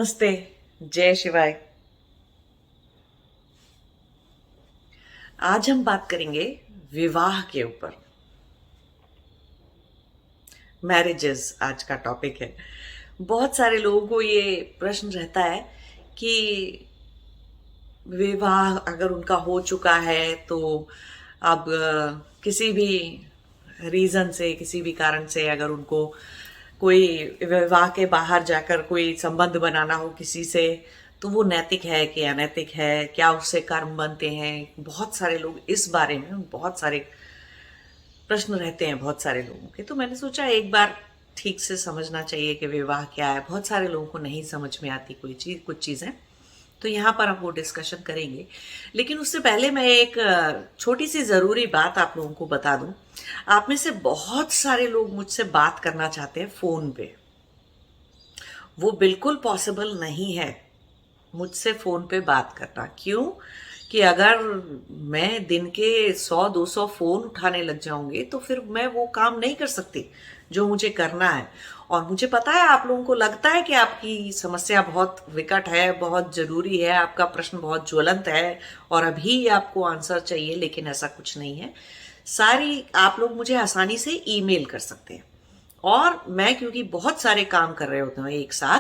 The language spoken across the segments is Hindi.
नमस्ते। जय शिवाय। आज हम बात करेंगे विवाह के ऊपर। मैरिजेस आज का टॉपिक है। बहुत सारे लोगों को ये प्रश्न रहता है कि विवाह अगर उनका हो चुका है तो अब किसी भी रीजन से, किसी भी कारण से अगर उनको कोई विवाह के बाहर जाकर कोई संबंध बनाना हो किसी से, तो वो नैतिक है कि अनैतिक है, क्या उससे कर्म बनते हैं। बहुत सारे लोग इस बारे में बहुत सारे प्रश्न रहते हैं बहुत सारे लोगों के। तो मैंने सोचा एक बार ठीक से समझना चाहिए कि विवाह क्या है। बहुत सारे लोगों को नहीं समझ में आती कोई चीज, कुछ चीजें। तो यहाँ पर हम वो डिस्कशन करेंगे। लेकिन उससे पहले मैं एक छोटी सी जरूरी बात आप लोगों को बता दूं। आप में से बहुत सारे लोग मुझसे बात करना चाहते हैं फोन पे। वो बिल्कुल पॉसिबल नहीं है मुझसे फोन पे बात करना। क्यों? कि अगर मैं दिन के 100-200 फोन उठाने लग जाऊंगी तो फिर मैं वो काम नहीं कर सकती जो मुझे करना है। और मुझे पता है आप लोगों को लगता है कि आपकी समस्या बहुत विकट है, बहुत जरूरी है, आपका प्रश्न बहुत ज्वलंत है और अभी आपको आंसर चाहिए, लेकिन ऐसा कुछ नहीं है। सारी आप लोग मुझे आसानी से ईमेल कर सकते हैं। और मैं क्योंकि बहुत सारे काम कर रहे होते हैं एक साथ,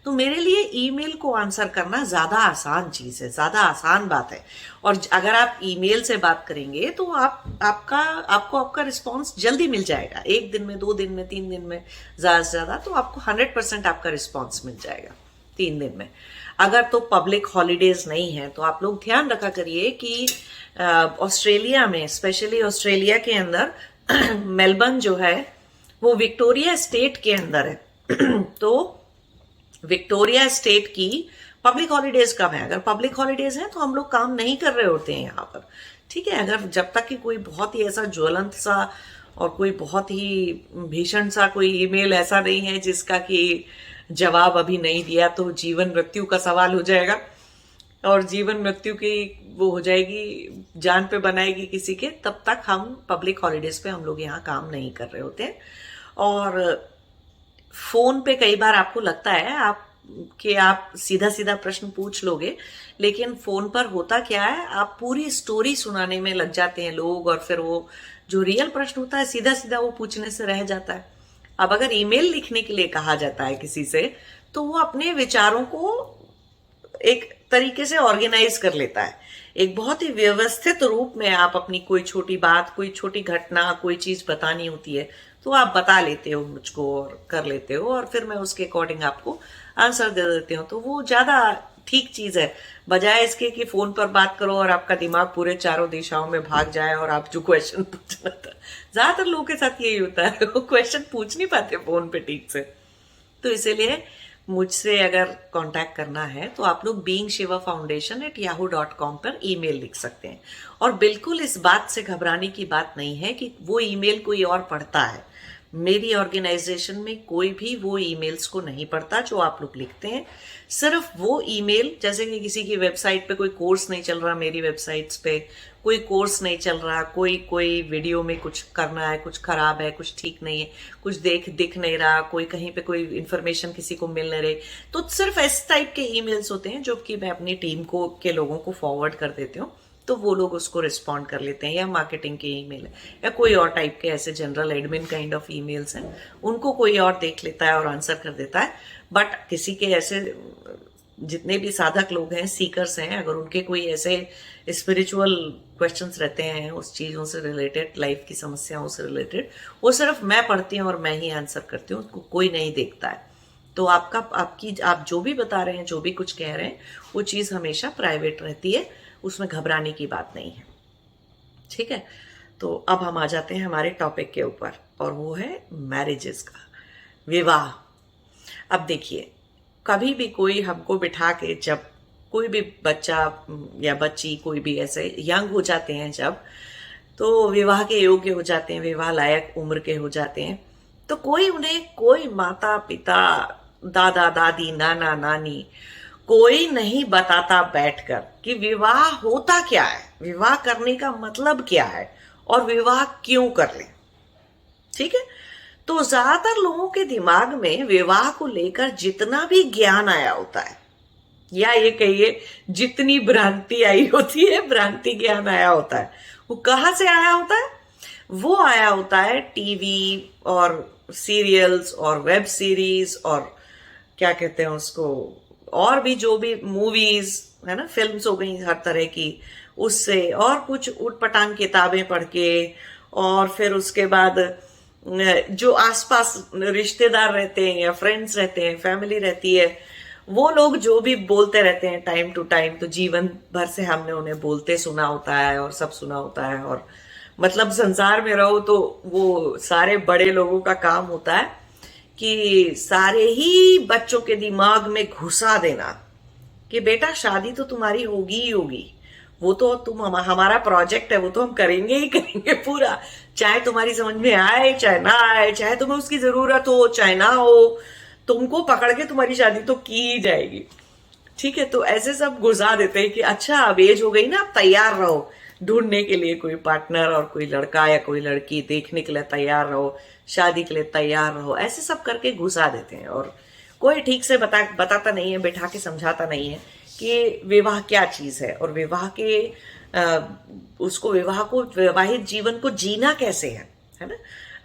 तो मेरे लिए ईमेल को आंसर करना ज्यादा आसान चीज है, ज्यादा आसान बात है। और अगर आप ईमेल से बात करेंगे तो आपका रिस्पांस जल्दी मिल जाएगा। एक दिन में, 2 दिन में, 3 दिन में, ज्यादा से ज्यादा तो आपको 100% आपका रिस्पांस मिल जाएगा 3 दिन में। अगर तो पब्लिक हॉलीडेज नहीं है तो आप लोग ध्यान रखा करिए कि ऑस्ट्रेलिया में, स्पेशली ऑस्ट्रेलिया के अंदर मेलबर्न जो है वो विक्टोरिया स्टेट के अंदर है। तो विक्टोरिया स्टेट की पब्लिक हॉलीडेज कब है? अगर पब्लिक हॉलीडेज है तो हम लोग काम नहीं कर रहे होते हैं यहाँ पर। ठीक है, अगर जब तक कि कोई बहुत ही ऐसा ज्वलंत सा और कोई बहुत ही भीषण सा कोई ईमेल ऐसा नहीं है जिसका कि जवाब अभी नहीं दिया तो जीवन मृत्यु का सवाल हो जाएगा और जीवन मृत्यु की वो हो जाएगी, जान पे बनाएगी किसी के, तब तक हम पब्लिक हॉलीडेज पे हम लोग यहाँ काम नहीं कर रहे होते हैं। और फोन पे कई बार आपको लगता है आप सीधा सीधा प्रश्न पूछ लोगे, लेकिन फोन पर होता क्या है, आप पूरी स्टोरी सुनाने में लग जाते हैं लोग और फिर वो जो रियल प्रश्न होता है सीधा सीधा वो पूछने से रह जाता है। अब अगर ईमेल लिखने के लिए कहा जाता है किसी से, तो वो अपने विचारों को एक तरीके से ऑर्गेनाइज कर लेता है। एक बहुत ही व्यवस्थित रूप में आप अपनी कोई छोटी बात, कोई छोटी घटना, कोई चीज बतानी होती है तो आप बता लेते हो मुझको और कर लेते हो, और फिर मैं उसके अकॉर्डिंग आपको आंसर दे देती हूँ। तो वो ज्यादा ठीक चीज है, बजाय इसके कि फोन पर बात करो और आपका दिमाग पूरे चारों दिशाओं में भाग जाए और आप जो क्वेश्चन पूछना था। ज्यादातर लोगों के साथ यही होता है, वो क्वेश्चन पूछ नहीं पाते फोन पे ठीक से। तो इसीलिए मुझसे अगर कांटेक्ट करना है तो आप लोग beingShivaFoundation@yahoo.com पर ईमेल लिख सकते हैं। और बिल्कुल इस बात से घबराने की बात नहीं है कि वो ईमेल कोई और पढ़ता है। मेरी ऑर्गेनाइजेशन में कोई भी वो ईमेल्स को नहीं पढ़ता जो आप लोग लिखते हैं। सिर्फ वो ईमेल, जैसे कि किसी की वेबसाइट पे कोई कोर्स नहीं चल रहा, मेरी वेबसाइट्स पे कोई कोर्स नहीं चल रहा, कोई वीडियो में कुछ करना है, कुछ खराब है, कुछ ठीक नहीं है, कुछ दिख नहीं रहा, कोई कहीं पे कोई इन्फॉर्मेशन किसी को मिल नहीं रही, तो सिर्फ इस टाइप के ईमेल्स होते हैं जो कि मैं अपनी टीम को के लोगों को फॉरवर्ड कर देती हूँ। तो वो लोग उसको रिस्पॉन्ड कर लेते हैं, या मार्केटिंग के ईमेल है या कोई और टाइप के ऐसे general admin kind of emails हैं, उनको कोई और देख लेता है और आंसर कर देता है। बट किसी के ऐसे जितने भी साधक लोग हैं, सीकर्स हैं, अगर उनके कोई ऐसे स्पिरिचुअल क्वेश्चंस रहते हैं उस चीजों से रिलेटेड, लाइफ की समस्याओं से रिलेटेड, वो सिर्फ मैं पढ़ती हूँ और मैं ही आंसर करती हूँ, उसको कोई नहीं देखता है। तो आप जो भी बता रहे हैं, जो भी कुछ कह रहे हैं, वो चीज हमेशा प्राइवेट रहती है, उसमें घबराने की बात नहीं है। ठीक है, तो अब हम आ जाते हैं हमारे टॉपिक के ऊपर, और वो है मैरिजेस का, विवाह। अब देखिए, कभी भी कोई हमको बिठा के, जब कोई भी बच्चा या बच्ची कोई भी ऐसे यंग हो जाते हैं, जब तो विवाह के योग्य हो जाते हैं, विवाह लायक उम्र के हो जाते हैं, तो कोई माता पिता, दादा दादी, नाना नानी, कोई नहीं बताता बैठकर कि विवाह होता क्या है, विवाह करने का मतलब क्या है और विवाह क्यों कर ले। ठीक है, तो ज्यादातर लोगों के दिमाग में विवाह को लेकर जितना भी ज्ञान आया होता है, या ये कहिए जितनी भ्रांति आई होती है, भ्रांति ज्ञान आया होता है, वो कहाँ से आया होता है? वो आया होता है टीवी और सीरियल्स और वेब सीरीज और क्या कहते हैं उसको, और भी जो भी मूवीज है ना, फिल्म्स हो गई हर तरह की, उससे, और कुछ उटपटांग किताबें पढ़ के, और फिर उसके बाद जो आसपास रिश्तेदार रहते हैं या फ्रेंड्स रहते हैं, फैमिली रहती है, वो लोग जो भी बोलते रहते हैं टाइम टू टाइम, तो जीवन भर से हमने उन्हें बोलते सुना होता है और सब सुना होता है। और मतलब संसार में रहो तो वो सारे बड़े लोगों का काम होता है कि सारे ही बच्चों के दिमाग में घुसा देना कि बेटा शादी तो तुम्हारी होगी ही होगी, वो तो हमारा प्रोजेक्ट है, वो तो हम करेंगे ही करेंगे पूरा, चाहे तुम्हारी समझ में आए चाहे ना आए, चाहे तुम्हें उसकी जरूरत हो चाहे ना हो, तुमको पकड़ के तुम्हारी शादी तो की ही जाएगी। ठीक है, तो ऐसे सब गुजार देते हैं कि अच्छा अब एज हो गई ना, अब तैयार रहो ढूंढने के लिए कोई पार्टनर, और कोई लड़का या कोई लड़की देखने के लिए तैयार रहो, शादी के लिए तैयार रहो, ऐसे सब करके घुसा देते हैं। और कोई ठीक से बताता नहीं है, बैठा के समझाता नहीं है कि विवाह क्या चीज है, और विवाह के विवाह को, वैवाहिक जीवन को जीना कैसे है ना।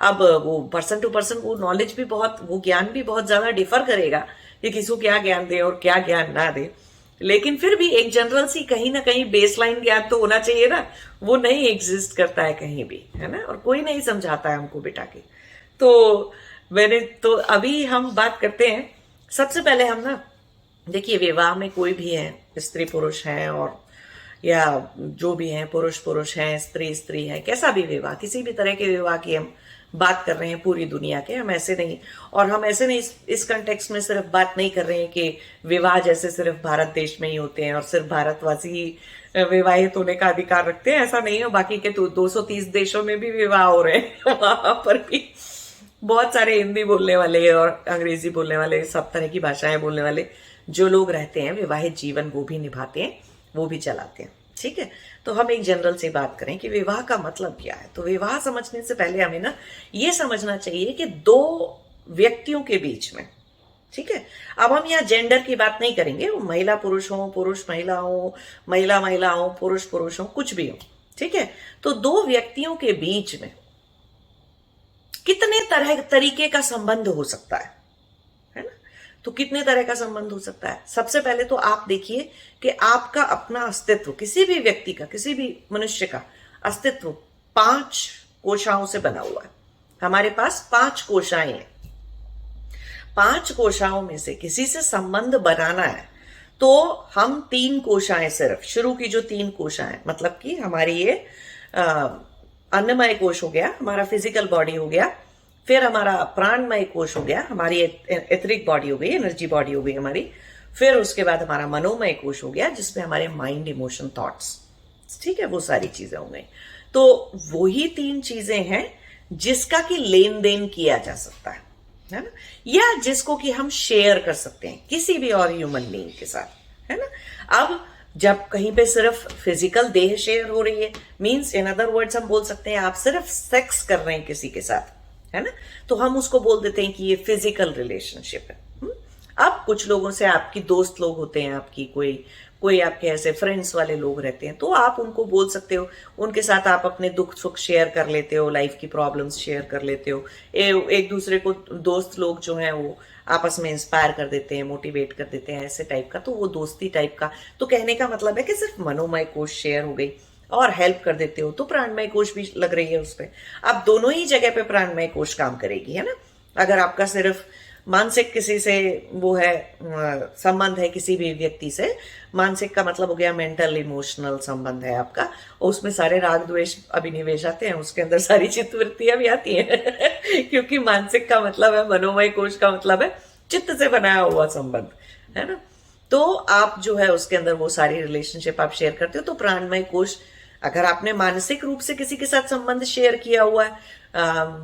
अब वो पर्सन टू पर्सन वो नॉलेज भी बहुत, वो ज्ञान भी बहुत ज्यादा डिफर करेगा कि किसी को क्या ज्ञान दे और क्या ज्ञान ना दे, लेकिन फिर भी एक जनरल सी कहीं ना कहीं बेसलाइन ज्ञान तो होना चाहिए ना, वो नहीं एग्जिस्ट करता है कहीं भी, है ना, और कोई नहीं समझाता है हमको बिठा के। तो अभी हम बात करते हैं, सबसे पहले हम ना देखिए, विवाह में कोई भी है, स्त्री पुरुष हैं और या जो भी हैं, पुरुष पुरुष हैं, स्त्री स्त्री है, कैसा भी विवाह, किसी भी तरह के विवाह की हम बात कर रहे हैं पूरी दुनिया के, हम ऐसे नहीं, और हम ऐसे नहीं इस कंटेक्स्ट में सिर्फ बात नहीं कर रहे हैं कि विवाह जैसे सिर्फ भारत देश में ही होते हैं और सिर्फ भारतवासी ही विवाहित होने का अधिकार रखते हैं, ऐसा नहीं है। बाकी के तो 230 देशों में भी विवाह हो रहे हैं, वहां पर भी बहुत सारे हिंदी बोलने वाले और अंग्रेजी बोलने वाले, सब तरह की भाषाएं बोलने वाले जो लोग रहते हैं, विवाहित जीवन वो भी निभाते हैं, वो भी चलाते हैं। ठीक है, तो हम एक जनरल से बात करें कि विवाह का मतलब क्या है। तो विवाह समझने से पहले हमें ना ये समझना चाहिए कि दो व्यक्तियों के बीच में, ठीक है, अब हम यहाँ जेंडर की बात नहीं करेंगे, वो महिला पुरुष हो, पुरुष महिला हो, महिला महिला हो, पुरुष पुरुष हो, कुछ भी हो, ठीक है। तो दो व्यक्तियों के बीच में कितने तरीके का संबंध हो सकता है ना। तो कितने तरह का संबंध हो सकता है, सबसे पहले तो आप देखिए कि आपका अपना अस्तित्व, किसी भी व्यक्ति का, किसी भी मनुष्य का अस्तित्व 5 कोशाओं से बना हुआ है। हमारे पास 5 कोशाएं हैं, 5 कोशाओं में से किसी से संबंध बनाना है तो हम 3 कोशाएं, सिर्फ शुरू की जो 3 कोशाएं, मतलब कि हमारी ये अन्नमय कोश हो गया, हमारा फिजिकल बॉडी हो गया, फिर हमारा प्राणमय कोश हो गया, हमारी एथरिक बॉडी हो गई, एनर्जी बॉडी हो गई हमारी, फिर उसके बाद हमारा मनोमय कोश हो गया जिसमें हमारे माइंड, इमोशन, थॉट्स, ठीक है, वो सारी चीजें हो गई। तो वही 3 चीजें हैं जिसका कि लेन देन किया जा सकता है ना, या जिसको कि हम शेयर कर सकते हैं किसी भी और ह्यूमन बीइंग के साथ, है ना। अब जब कहीं पे सिर्फ फिजिकल देह शेयर हो रही है, मींस इन अदर वर्ड्स हम बोल सकते हैं आप सिर्फ सेक्स कर रहे हैं किसी के साथ, है ना, तो हम उसको बोल देते हैं कि ये फिजिकल रिलेशनशिप है। अब कुछ लोगों से आपकी दोस्त लोग होते हैं, आपकी कोई आपके ऐसे फ्रेंड्स वाले लोग रहते हैं, तो आप उनको बोल सकते हो, उनके साथ आप अपने दुख सुख शेयर कर लेते हो, लाइफ की प्रॉब्लम्स शेयर कर लेते हो, एक दूसरे को, दोस्त लोग जो हैं वो आपस में इंस्पायर कर देते हैं, मोटिवेट कर देते हैं, ऐसे टाइप का, तो वो दोस्ती टाइप का। तो कहने का मतलब है कि सिर्फ मनोमय कोश शेयर हो गई और हेल्प कर देते हो, तो प्राणमय कोश भी लग रही है उस पर। अब दोनों ही जगह पे प्राणमय कोश काम करेगी, है ना। अगर आपका सिर्फ मानसिक किसी से वो है, संबंध है किसी भी व्यक्ति से, मानसिक का मतलब हो गया मेंटल इमोशनल संबंध है आपका, और उसमें सारे राग द्वेष अभिनिवेश आते हैं, उसके अंदर सारी चित्तवृत्तियां भी आती हैं क्योंकि मानसिक का मतलब है, मनोमय कोश का मतलब है चित्त से बनाया हुआ संबंध, है ना। तो आप जो है उसके अंदर वो सारी रिलेशनशिप आप शेयर करते हो। तो प्राणमय कोश, अगर आपने मानसिक रूप से किसी के साथ संबंध शेयर किया हुआ है,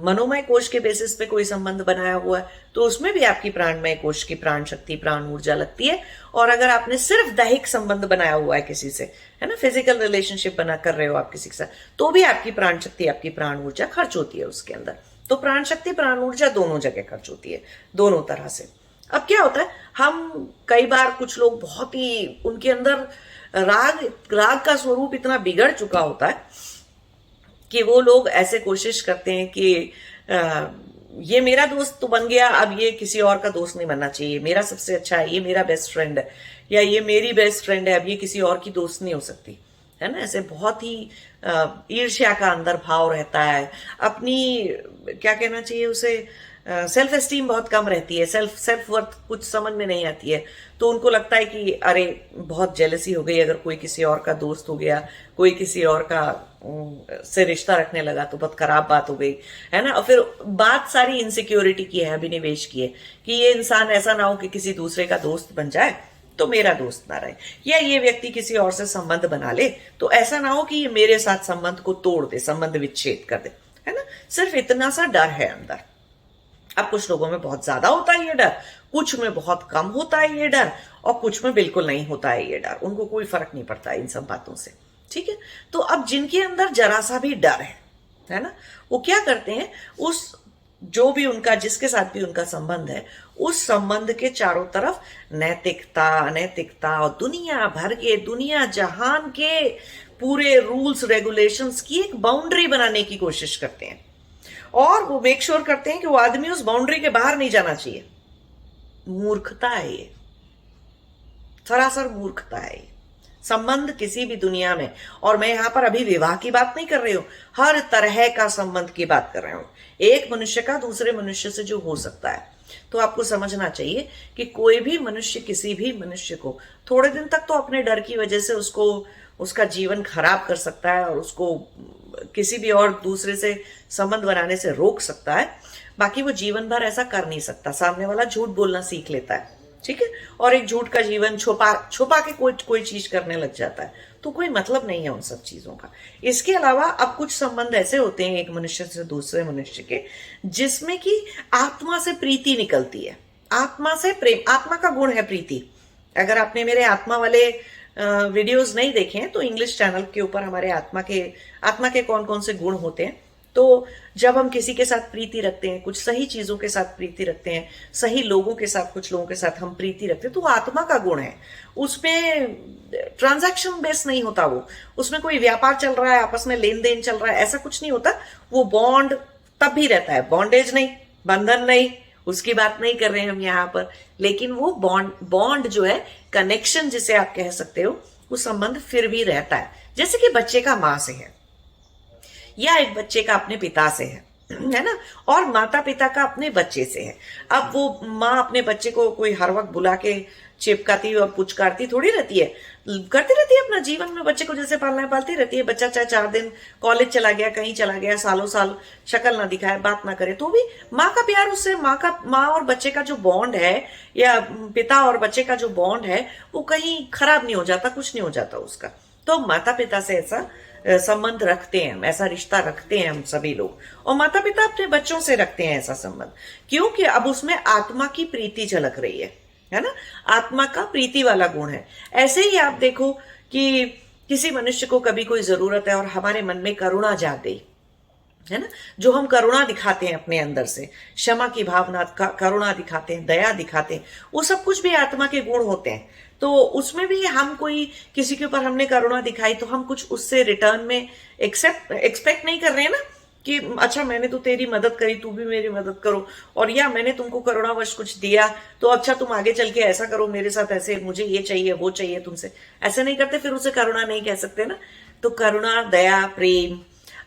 मनोमय कोश के बेसिस पे कोई संबंध बनाया हुआ है, तो उसमें भी आपकी प्राणमय कोश की प्राण शक्ति, प्राण ऊर्जा लगती है। और अगर आपने सिर्फ दैहिक संबंध बनाया हुआ है किसी से, है ना, फिजिकल रिलेशनशिप बना कर रहे हो आप किसी के साथ, तो भी आपकी प्राण शक्ति, आपकी प्राण ऊर्जा खर्च होती है उसके अंदर। तो प्राण शक्ति प्राण ऊर्जा दोनों जगह खर्च होती है, दोनों तरह से। अब क्या होता है, हम कई बार कुछ लोग बहुत ही उनके अंदर राग राग का स्वरूप इतना बिगड़ चुका होता है कि वो लोग ऐसे कोशिश करते हैं कि ये मेरा दोस्त तो बन गया, अब ये किसी और का दोस्त नहीं बनना चाहिए, मेरा सबसे अच्छा है, ये मेरा बेस्ट फ्रेंड है, या ये मेरी बेस्ट फ्रेंड है, अब ये किसी और की दोस्त नहीं हो सकती, है ना। ऐसे बहुत ही ईर्ष्या का अंदर भाव रहता है, अपनी क्या कहना चाहिए उसे, सेल्फ एस्टीम बहुत कम रहती है, सेल्फ वर्थ कुछ समझ में नहीं आती है। तो उनको लगता है कि अरे बहुत जेलसी हो गई, अगर कोई किसी और का दोस्त हो गया, कोई किसी और का से रिश्ता रखने लगा तो बहुत खराब बात हो गई, है ना। और फिर बात सारी इनसिक्योरिटी की है, अभिनिवेश की है कि ये इंसान ऐसा ना हो कि किसी दूसरे का दोस्त बन जाए तो मेरा दोस्त ना रहे, या ये व्यक्ति किसी और से संबंध बना ले तो ऐसा ना हो कि ये मेरे साथ संबंध को तोड़ दे, संबंध विच्छेद कर दे, है ना। सिर्फ इतना सा डर है अंदर। अब कुछ लोगों में बहुत ज्यादा होता है ये डर, कुछ में बहुत कम होता है ये डर, और कुछ में बिल्कुल नहीं होता है ये डर, उनको कोई फर्क नहीं पड़ता इन सब बातों से, ठीक है। तो अब जिनके अंदर जरा सा भी डर है ना, वो क्या करते हैं, उस जो भी उनका, जिसके साथ भी उनका संबंध है, उस संबंध के चारों तरफ नैतिकता, अनैतिकता और दुनिया भर के, दुनिया जहान के पूरे रूल्स रेगुलेशंस की एक बाउंड्री बनाने की कोशिश करते हैं, और वो मेक श्योर करते हैं कि वो आदमी उस बाउंड्री के बाहर नहीं जाना चाहिए। मूर्खता है ये, सरासर मूर्खता है ये। संबंध किसी भी दुनिया में, और मैं यहां पर अभी विवाह की बात नहीं कर रही हूं, हर तरह का संबंध की बात कर रही हूं, एक मनुष्य का दूसरे मनुष्य से जो हो सकता है। तो आपको समझना चाहिए कि कोई भी मनुष्य किसी भी मनुष्य को थोड़े दिन तक तो अपने डर की वजह से उसको उसका जीवन खराब कर सकता है, और उसको किसी भी और दूसरे से संबंध बनाने से रोक सकता है, बाकी वो जीवन भर ऐसा कर नहीं सकता। सामने वाला झूठ बोलना सीख लेता है, ठीक है, और एक झूठ का जीवन छुपा छुपा के कोई चीज करने लग जाता है, तो कोई मतलब नहीं है उन सब चीजों का। इसके अलावा अब कुछ संबंध ऐसे होते हैं एक मनुष्य से दूसरे मनुष्य के, जिसमें कि आत्मा से प्रीति निकलती है, आत्मा से प्रेम। आत्मा का गुण है प्रीति। अगर आपने मेरे आत्मा वाले वीडियोस नहीं देखे हैं तो इंग्लिश चैनल के ऊपर हमारे आत्मा के कौन कौन से गुण होते हैं, तो जब हम किसी के साथ प्रीति रखते हैं, कुछ सही चीजों के साथ प्रीति रखते हैं, सही लोगों के साथ, कुछ लोगों के साथ हम प्रीति रखते हैं, तो वो आत्मा का गुण है। उसमें ट्रांजैक्शन बेस नहीं होता, वो उसमें कोई व्यापार चल रहा है, आपस में लेन देन चल रहा है, ऐसा कुछ नहीं होता। वो बॉन्ड तब भी रहता है, बॉन्डेज नहीं, बंधन नहीं, उसकी बात नहीं कर रहे हैं हम यहाँ पर, लेकिन वो बॉन्ड जो है, कनेक्शन जिसे आप कह सकते हो, वो संबंध फिर भी रहता है। जैसे कि बच्चे का माँ से है, या एक बच्चे का अपने पिता से है ना, और माता पिता का अपने बच्चे से है। अब वो माँ अपने बच्चे को कोई हर वक्त बुला के चिपकाती और पुचकारती थोड़ी रहती है, करती रहती है अपना जीवन में, बच्चे को जैसे पालना है पालती रहती है। बच्चा चाहे 4 दिन कॉलेज चला गया, कहीं चला गया, सालों साल शक्ल ना दिखाए, बात ना करे, तो भी माँ का प्यार उससे, माँ और बच्चे का जो बॉन्ड है, या पिता और बच्चे का जो बॉन्ड है, वो कहीं खराब नहीं हो जाता, कुछ नहीं हो जाता उसका। तो माता पिता से ऐसा संबंध रखते हैं, ऐसा रिश्ता रखते हैं हम सभी लोग, और माता पिता अपने बच्चों से रखते हैं ऐसा संबंध, क्योंकि अब उसमें आत्मा की प्रीति झलक रही है ना, आत्मा का प्रीति वाला गुण है। ऐसे ही आप देखो कि किसी मनुष्य को कभी कोई जरूरत है और हमारे मन में करुणा जाग गई, है ना, जो हम करुणा दिखाते हैं अपने अंदर से, क्षमा की भावना, करुणा दिखाते हैं, दया दिखाते हैं, वो सब कुछ भी आत्मा के गुण होते हैं। तो उसमें भी हम कोई किसी के ऊपर हमने करुणा दिखाई, तो हम कुछ उससे रिटर्न में एक्सपेक्ट नहीं कर रहे हैं ना, कि अच्छा मैंने तो तेरी मदद करी, तू भी मेरी मदद करो, और या मैंने तुमको करुणावश कुछ दिया तो अच्छा तुम आगे चल के ऐसा करो मेरे साथ, ऐसे मुझे ये चाहिए वो चाहिए तुमसे, ऐसे नहीं करते, फिर उसे करुणा नहीं कह सकते ना। तो करुणा, दया, प्रेम,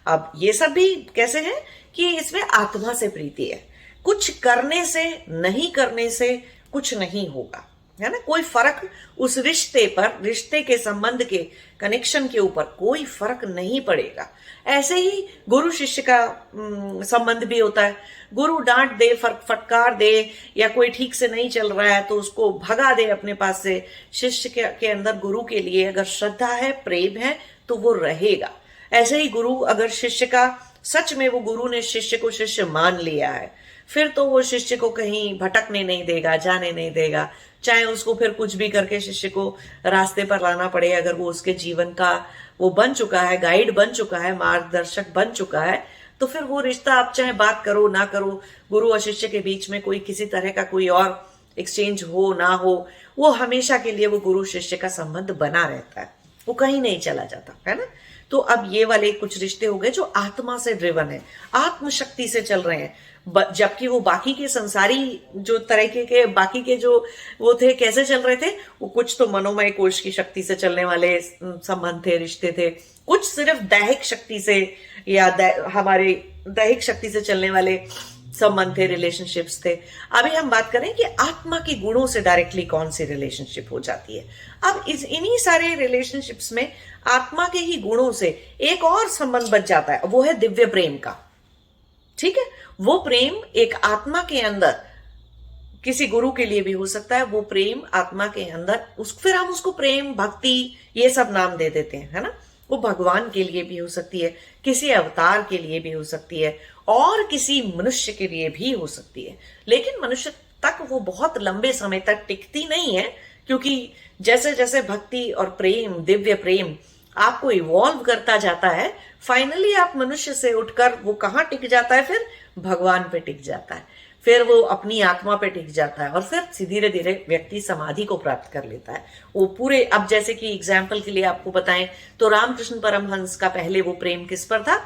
अब ये सब भी कैसे है कि इसमें आत्मा से प्रीति है। कुछ करने से, नहीं करने से कुछ नहीं होगा, है ना, कोई फर्क उस रिश्ते पर, रिश्ते के संबंध के कनेक्शन के ऊपर कोई फर्क नहीं पड़ेगा। ऐसे ही गुरु शिष्य का संबंध भी होता है। गुरु डांट दे, फटकार दे, या कोई ठीक से नहीं चल रहा है तो उसको भगा दे अपने पास से। शिष्य के अंदर गुरु के लिए अगर श्रद्धा है, प्रेम है, तो वो रहेगा। ऐसे ही गुरु अगर शिष्य का, सच में वो गुरु ने शिष्य को शिष्य मान लिया है, फिर तो वो शिष्य को कहीं भटकने नहीं देगा, जाने नहीं देगा, चाहे उसको फिर कुछ भी करके शिष्य को रास्ते पर लाना पड़े। अगर वो उसके जीवन का वो बन चुका है, गाइड बन चुका है, मार्गदर्शक बन चुका है, तो फिर वो रिश्ता आप चाहे बात करो ना करो, गुरु और शिष्य के बीच में कोई किसी तरह का कोई और एक्सचेंज हो ना हो, वो हमेशा के लिए वो गुरु शिष्य का संबंध बना रहता है, वो कहीं नहीं चला जाता है ना। तो अब ये वाले कुछ रिश्ते हो गए जो आत्मा से ड्रिवन है, आत्मशक्ति से चल रहे हैं, जबकि वो बाकी के संसारी जो तरीके के बाकी के जो वो थे कैसे चल रहे थे, वो कुछ तो मनोमय कोश की शक्ति से चलने वाले संबंध थे, रिश्ते थे, कुछ सिर्फ दैहिक शक्ति से या हमारे दैहिक शक्ति से चलने वाले संबंध थे, रिलेशनशिप्स थे। अभी हम बात करें कि आत्मा के गुणों से डायरेक्टली कौन सी रिलेशनशिप हो जाती है। अब इन्हीं सारे रिलेशनशिप्स में आत्मा के ही गुणों से एक और संबंध बच जाता है, वो है दिव्य प्रेम का। ठीक है, वो प्रेम एक आत्मा के अंदर किसी गुरु के लिए भी हो सकता है, वो प्रेम आत्मा के अंदर फिर हम उसको प्रेम भक्ति ये सब नाम दे देते हैं, है ना। वो भगवान के लिए भी हो सकती है, किसी अवतार के लिए भी हो सकती है, और किसी मनुष्य के लिए भी हो सकती है। लेकिन मनुष्य तक वो बहुत लंबे समय तक टिकती नहीं है, क्योंकि जैसे जैसे भक्ति और प्रेम, दिव्य प्रेम आपको इवॉल्व करता जाता है, फाइनली आप मनुष्य से उठकर वो कहाँ टिक जाता है, फिर भगवान पे टिक जाता है, फिर वो अपनी आत्मा पे टिक जाता है, और फिर धीरे धीरे व्यक्ति समाधि को प्राप्त कर लेता है। वो पूरे, अब जैसे कि एग्जाम्पल के लिए आपको बताएं तो रामकृष्ण परमहंस का पहले वो प्रेम किस पर था,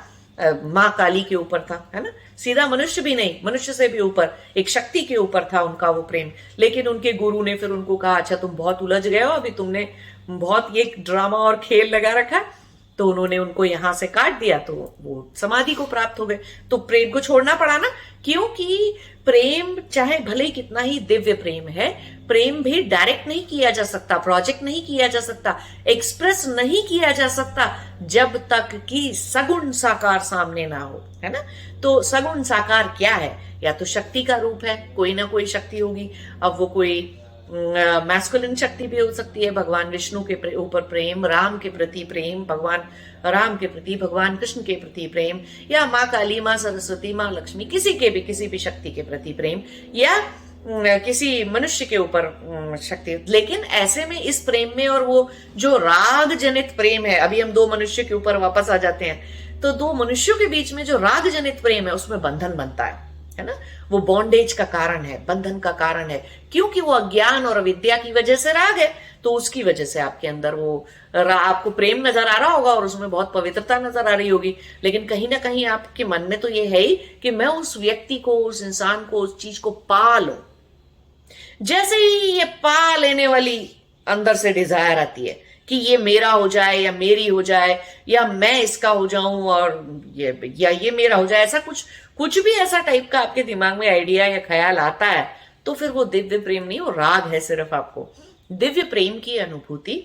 माँ काली के ऊपर था, है ना। सीधा मनुष्य भी नहीं, मनुष्य से भी ऊपर एक शक्ति के ऊपर था उनका वो प्रेम। लेकिन उनके गुरु ने फिर उनको कहा, अच्छा तुम बहुत उलझ गए हो, अभी तुमने बहुत ये ड्रामा और खेल लगा रखा है, तो उन्होंने उनको यहां से काट दिया, तो वो समाधि को प्राप्त हो गए। तो प्रेम को छोड़ना पड़ा ना, क्योंकि प्रेम चाहे भले ही कितना ही दिव्य प्रेम है, प्रेम भी डायरेक्ट नहीं किया जा सकता, प्रोजेक्ट नहीं किया जा सकता, एक्सप्रेस नहीं किया जा सकता जब तक कि सगुण साकार सामने ना हो, है ना। तो सगुण साकार क्या है, या तो शक्ति का रूप है, कोई ना कोई शक्ति होगी। अब वो कोई मैस्कुलिन शक्ति भी हो सकती है, भगवान विष्णु के ऊपर प्रेम, राम के प्रति प्रेम, भगवान राम के प्रति, भगवान कृष्ण के प्रति प्रेम, या माँ काली, माँ सरस्वती, माँ लक्ष्मी, किसी भी शक्ति के प्रति प्रेम, या किसी मनुष्य के ऊपर शक्ति। लेकिन ऐसे में इस प्रेम में, और वो जो राग जनित प्रेम है, अभी हम दो मनुष्य के ऊपर वापस आ जाते हैं, तो दो मनुष्यों के बीच में जो राग जनित प्रेम है उसमें बंधन बनता है ना। वो बॉन्डेज का कारण है, बंधन का कारण है, क्योंकि वो अज्ञान और अविद्या की वजह से राग है। तो उसकी वजह से आपके अंदर वो आपको प्रेम नजर आ रहा होगा और उसमें बहुत पवित्रता नजर आ रही होगी, लेकिन कहीं ना कहीं आपके मन में तो ये है ही कि मैं उस व्यक्ति को, उस इंसान को, उस चीज को पा लूं। जैसे ही ये पा लेने वाली अंदर से डिजायर आती है कि ये मेरा हो जाए या मेरी हो जाए, या मैं इसका हो जाऊं और ये मेरा हो जाए, ऐसा कुछ भी ऐसा टाइप का आपके दिमाग में आइडिया या ख्याल आता है, तो फिर वो दिव्य प्रेम नहीं, वो राग है सिर्फ। आपको दिव्य प्रेम की अनुभूति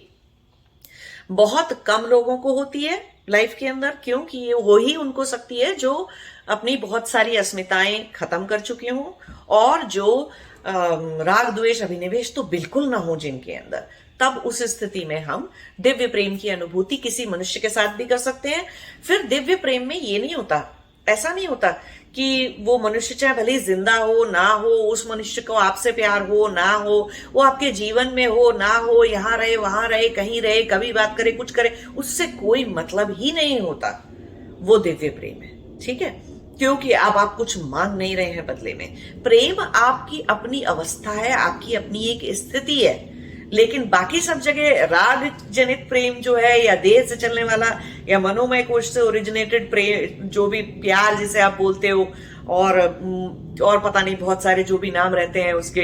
बहुत कम लोगों को होती है लाइफ के अंदर, क्योंकि ये वही उनको सकती है जो अपनी बहुत सारी अस्मिताएं खत्म कर चुके हों, और जो राग द्वेष अभिनिवेश तो बिल्कुल ना हो जिनके अंदर। तब उस स्थिति में हम दिव्य प्रेम की अनुभूति किसी मनुष्य के साथ भी कर सकते हैं। फिर दिव्य प्रेम में ये नहीं होता, ऐसा नहीं होता कि वो मनुष्य चाहे भले ही जिंदा हो ना हो, उस मनुष्य को आपसे प्यार हो ना हो, वो आपके जीवन में हो ना हो, यहाँ रहे वहां रहे, कहीं रहे, कभी बात करे, कुछ करे, उससे कोई मतलब ही नहीं होता। वो दिव्य प्रेम है, ठीक है, क्योंकि अब आप कुछ मांग नहीं रहे हैं बदले में। प्रेम आपकी अपनी अवस्था है, आपकी अपनी एक स्थिति है। लेकिन बाकी सब जगह राग जनित प्रेम जो है, या देह से चलने वाला, या मनोमय कोश से ओरिजिनेटेड प्रेम, जो भी प्यार जिसे आप बोलते हो, और पता नहीं बहुत सारे जो भी नाम रहते हैं उसके,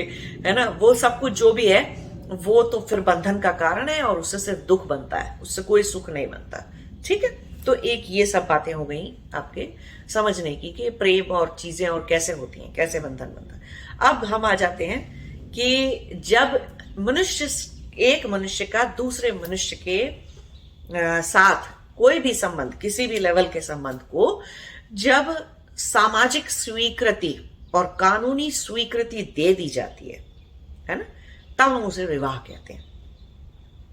है ना, वो सब कुछ जो भी है, वो तो फिर बंधन का कारण है, और उससे सिर्फ दुख बनता है, उससे कोई सुख नहीं बनता। ठीक है, तो एक ये सब बातें हो गई आपके समझने की कि प्रेम और चीजें और कैसे होती हैं, कैसे बंधन बनता है। अब हम आ जाते हैं कि जब एक मनुष्य का दूसरे मनुष्य के साथ कोई भी संबंध, किसी भी लेवल के संबंध को जब सामाजिक स्वीकृति और कानूनी स्वीकृति दे दी जाती है ना, तब हम उसे विवाह कहते हैं।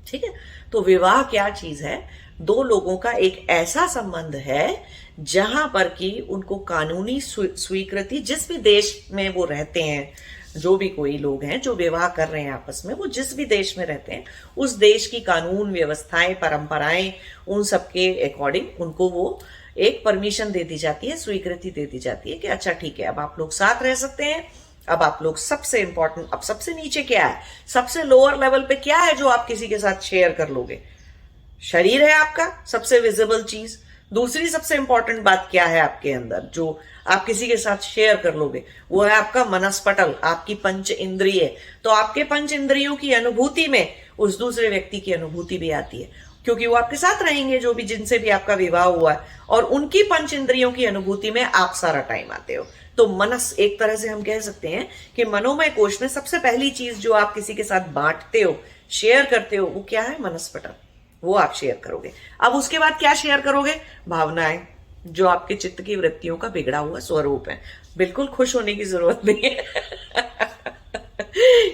ठीक है, तो विवाह क्या चीज है? दो लोगों का एक ऐसा संबंध है जहां पर कि उनको कानूनी स्वीकृति, जिस भी देश में वो रहते हैं, जो भी कोई लोग हैं जो विवाह कर रहे हैं आपस में, वो जिस भी देश में रहते हैं, उस देश की कानून व्यवस्थाएं, परंपराएं, उन सब के अकॉर्डिंग उनको वो एक परमिशन दे दी जाती है, स्वीकृति दे दी जाती है कि अच्छा ठीक है, अब आप लोग साथ रह सकते हैं। अब आप लोग सबसे इंपॉर्टेंट, अब सबसे नीचे क्या है, सबसे लोअर लेवल पे क्या है जो आप किसी के साथ शेयर कर लोगे? शरीर है आपका सबसे विजिबल चीज। दूसरी सबसे इंपॉर्टेंट बात क्या है आपके अंदर जो आप किसी के साथ शेयर कर लोगे? वो है आपका मनस्पटल, आपकी पंच इंद्रिय। तो आपके पंच इंद्रियों की अनुभूति में उस दूसरे व्यक्ति की अनुभूति भी आती है, क्योंकि वो आपके साथ रहेंगे, जो भी जिनसे भी आपका विवाह हुआ है, और उनकी पंच इंद्रियों की अनुभूति में आप सारा टाइम आते हो। तो मनस, एक तरह से हम कह सकते हैं कि मनोमय कोश में सबसे पहली चीज जो आप किसी के साथ बांटते हो, शेयर करते हो, वो क्या है? मनस्पटल। वो आप शेयर करोगे। अब उसके बाद क्या शेयर करोगे? भावनाएं, जो आपके चित्त की वृत्तियों का बिगड़ा हुआ स्वरूप है। बिल्कुल खुश होने की जरूरत नहीं है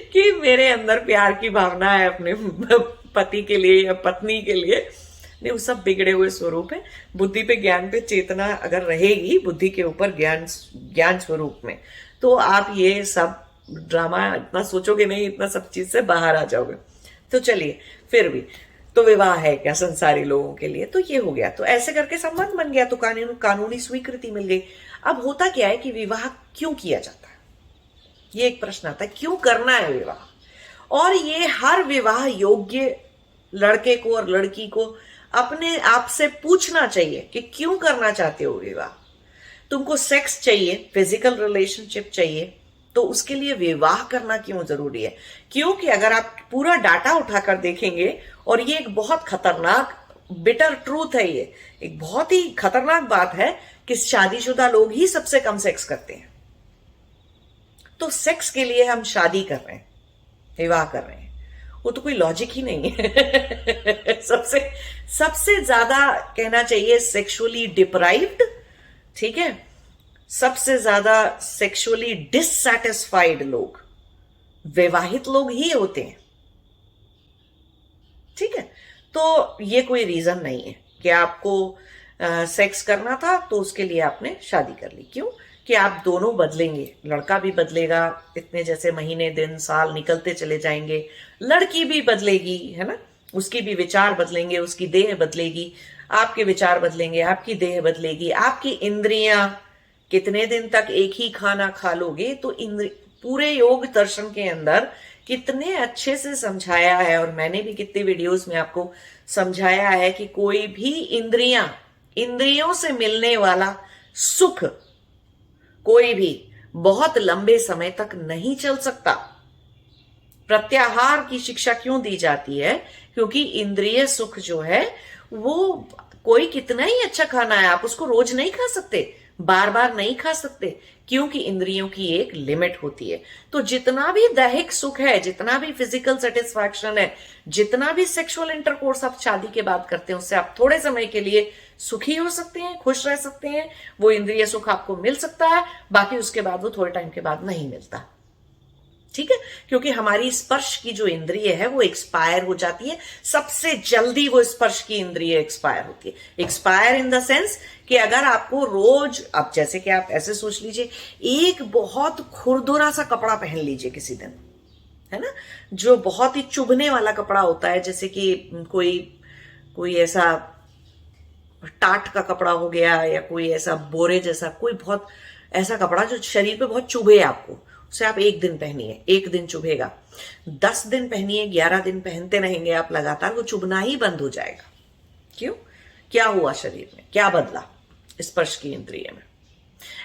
कि मेरे अंदर प्यार की भावना है अपने पति के लिए या पत्नी के लिए। नहीं, वो सब बिगड़े हुए स्वरूप है। बुद्धि पे, ज्ञान पे चेतना अगर रहेगी, बुद्धि के ऊपर ज्ञान स्वरूप में, तो आप ये सब ड्रामा इतना सोचोगे नहीं, इतना सब चीज से बाहर आ जाओगे। तो चलिए, फिर भी तो विवाह है क्या संसारी लोगों के लिए? तो ये हो गया, तो ऐसे करके संबंध बन गया, तो कानूनी स्वीकृति मिल गई। अब होता क्या है कि विवाह क्यों किया जाता है, ये एक प्रश्न आता है, क्यों करना है विवाह? और ये हर विवाह योग्य लड़के को और लड़की को अपने आप से पूछना चाहिए कि क्यों करना चाहते हो विवाह। तुमको सेक्स चाहिए, फिजिकल रिलेशनशिप चाहिए, तो उसके लिए विवाह करना क्यों जरूरी है? क्योंकि अगर आप पूरा डाटा उठाकर देखेंगे, और ये एक बहुत खतरनाक बिटर ट्रूथ है, ये एक बहुत ही खतरनाक बात है कि शादीशुदा लोग ही सबसे कम सेक्स करते हैं। तो सेक्स के लिए हम शादी कर रहे हैं, विवाह कर रहे हैं, वो तो कोई लॉजिक ही नहीं है सबसे ज्यादा कहना चाहिए सेक्सुअली डिप्राइव्ड, ठीक है, सबसे ज्यादा सेक्सुअली डिससैटिस्फाइड लोग विवाहित लोग ही होते हैं, ठीक है। तो ये कोई रीजन नहीं है कि आपको सेक्स करना था तो उसके लिए आपने शादी कर ली। क्यों? कि आप दोनों बदलेंगे, लड़का भी बदलेगा, इतने जैसे महीने दिन साल निकलते चले जाएंगे, लड़की भी बदलेगी, है ना, उसकी भी विचार बदलेंगे, उसकी देह बदलेगी, आपके विचार बदलेंगे, आपकी देह बदलेगी, आपकी इंद्रियां, कितने दिन तक एक ही खाना खा लोगे? तो पूरे योग दर्शन के अंदर कितने अच्छे से समझाया है, और मैंने भी कितने वीडियोस में आपको समझाया है कि कोई भी इंद्रियों से मिलने वाला सुख कोई भी बहुत लंबे समय तक नहीं चल सकता। प्रत्याहार की शिक्षा क्यों दी जाती है? क्योंकि इंद्रिय सुख जो है वो कोई कितना ही अच्छा खाना है, आप उसको रोज नहीं खा सकते, बार बार नहीं खा सकते, क्योंकि इंद्रियों की एक लिमिट होती है। तो जितना भी दैहिक सुख है, जितना भी फिजिकल सेटिस्फैक्शन है, जितना भी सेक्सुअल इंटरकोर्स आप शादी के बाद करते हैं, उससे आप थोड़े समय के लिए सुखी हो सकते हैं, खुश रह सकते हैं, वो इंद्रिय सुख आपको मिल सकता है, बाकी उसके बाद वो थोड़े टाइम के बाद नहीं मिलता, ठीक है। क्योंकि हमारी स्पर्श की जो इंद्रिय है वो एक्सपायर हो जाती है, सबसे जल्दी वो स्पर्श की इंद्रिय एक्सपायर होती है। एक्सपायर इन द सेंस कि अगर आपको रोज, अब जैसे कि आप ऐसे सोच लीजिए, एक बहुत खुरदुरा सा कपड़ा पहन लीजिए किसी दिन, है ना, जो बहुत ही चुभने वाला कपड़ा होता है, जैसे कि कोई ऐसा टाट का कपड़ा हो गया, या कोई ऐसा बोरे जैसा, कोई बहुत ऐसा कपड़ा जो शरीर पे बहुत चुभे आपको, उसे आप एक दिन पहनिए, एक दिन चुभेगा, 10 दिन पहनिए, 11 दिन पहनते रहेंगे आप लगातार, वो चुभना ही बंद हो जाएगा। क्यों? क्या हुआ शरीर में, क्या बदला स्पर्श की इंद्रिय में?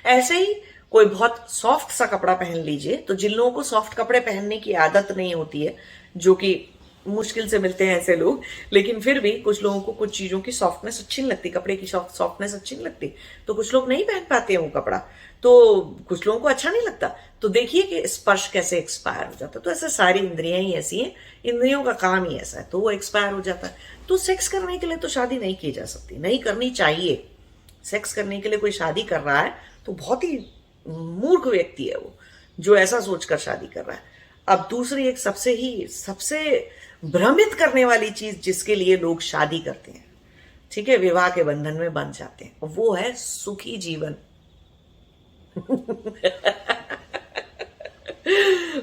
ऐसे ही कोई बहुत सॉफ्ट सा कपड़ा पहन लीजिए, तो जिन लोगों को सॉफ्ट कपड़े पहनने की आदत नहीं होती है, जो कि मुश्किल से मिलते हैं ऐसे लोग, लेकिन फिर भी कुछ लोगों को कुछ चीजों की सॉफ्टनेस अच्छी नहीं लगती, कपड़े की सॉफ्टनेस अच्छी नहीं लगती, तो कुछ लोग नहीं पहन पाते हैं वो कपड़ा, तो कुछ लोगों को अच्छा नहीं लगता। तो देखिए कि स्पर्श कैसे एक्सपायर हो जाता है। तो ऐसे सारी इंद्रियां ही ऐसी हैं, इंद्रियों का काम ही ऐसा है, तो वो एक्सपायर हो जाता है। तो सेक्स करने के लिए तो शादी नहीं की जा सकती, नहीं करनी चाहिए। सेक्स करने के लिए कोई शादी कर रहा है तो बहुत ही मूर्ख व्यक्ति है वो, जो ऐसा सोचकर शादी कर रहा है। अब दूसरी एक सबसे भ्रमित करने वाली चीज जिसके लिए लोग शादी करते हैं, ठीक है, विवाह के बंधन में बंध जाते हैं, वो है सुखी जीवन।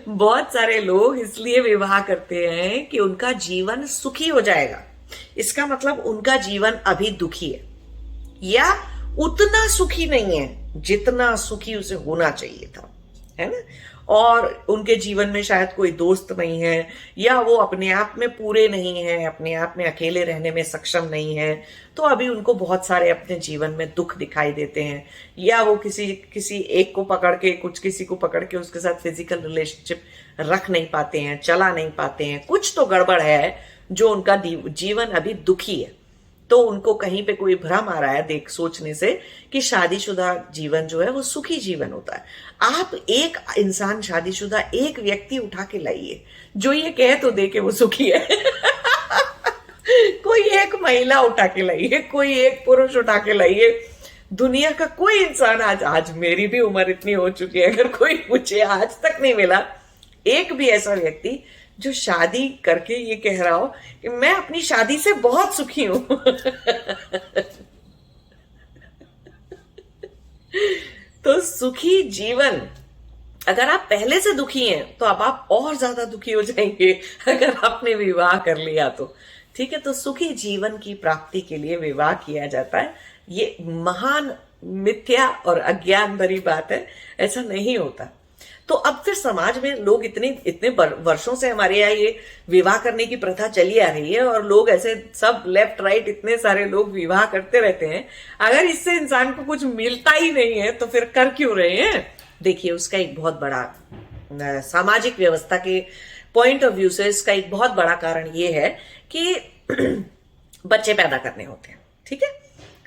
बहुत सारे लोग इसलिए विवाह करते हैं कि उनका जीवन सुखी हो जाएगा। इसका मतलब उनका जीवन अभी दुखी है, या उतना सुखी नहीं है जितना सुखी उसे होना चाहिए था, है ना। और उनके जीवन में शायद कोई दोस्त नहीं है, या वो अपने आप में पूरे नहीं है, अपने आप में अकेले रहने में सक्षम नहीं है, तो अभी उनको बहुत सारे अपने जीवन में दुख दिखाई देते हैं, या वो किसी किसी एक को पकड़ के, कुछ किसी को पकड़ के उसके साथ फिजिकल रिलेशनशिप रख नहीं पाते हैं, चला नहीं पाते हैं, कुछ तो गड़बड़ है जो उनका जीवन अभी दुखी है। तो उनको कहीं पे कोई भ्रम आ रहा है देख सोचने से कि शादीशुदा जीवन जो है वो सुखी जीवन होता है। आप एक इंसान शादीशुदा, एक व्यक्ति उठा के लाइए जो ये कह तो दे कि वो सुखी है। कोई एक महिला उठा के लाइए, कोई एक पुरुष उठा के लाइए, दुनिया का कोई इंसान, आज मेरी भी उम्र इतनी हो चुकी है, अगर कोई मुझे आज तक नहीं मिला एक भी ऐसा व्यक्ति जो शादी करके ये कह रहा हो कि मैं अपनी शादी से बहुत सुखी हूं। तो सुखी जीवन, अगर आप पहले से दुखी हैं तो अब आप और ज्यादा दुखी हो जाएंगे अगर आपने विवाह कर लिया तो, ठीक है। तो सुखी जीवन की प्राप्ति के लिए विवाह किया जाता है, ये महान मिथ्या और अज्ञान भरी बात है, ऐसा नहीं होता। तो अब फिर समाज में लोग इतने वर्षों से हमारे यहाँ ये विवाह करने की प्रथा चली आ रही है, और लोग ऐसे सब लेफ्ट राइट इतने सारे लोग विवाह करते रहते हैं। अगर इससे इंसान को कुछ मिलता ही नहीं है तो फिर कर क्यों रहे हैं? देखिए, उसका एक बहुत बड़ा सामाजिक व्यवस्था के पॉइंट ऑफ व्यू से इसका एक बहुत बड़ा कारण ये है कि बच्चे पैदा करने होते हैं, ठीक है।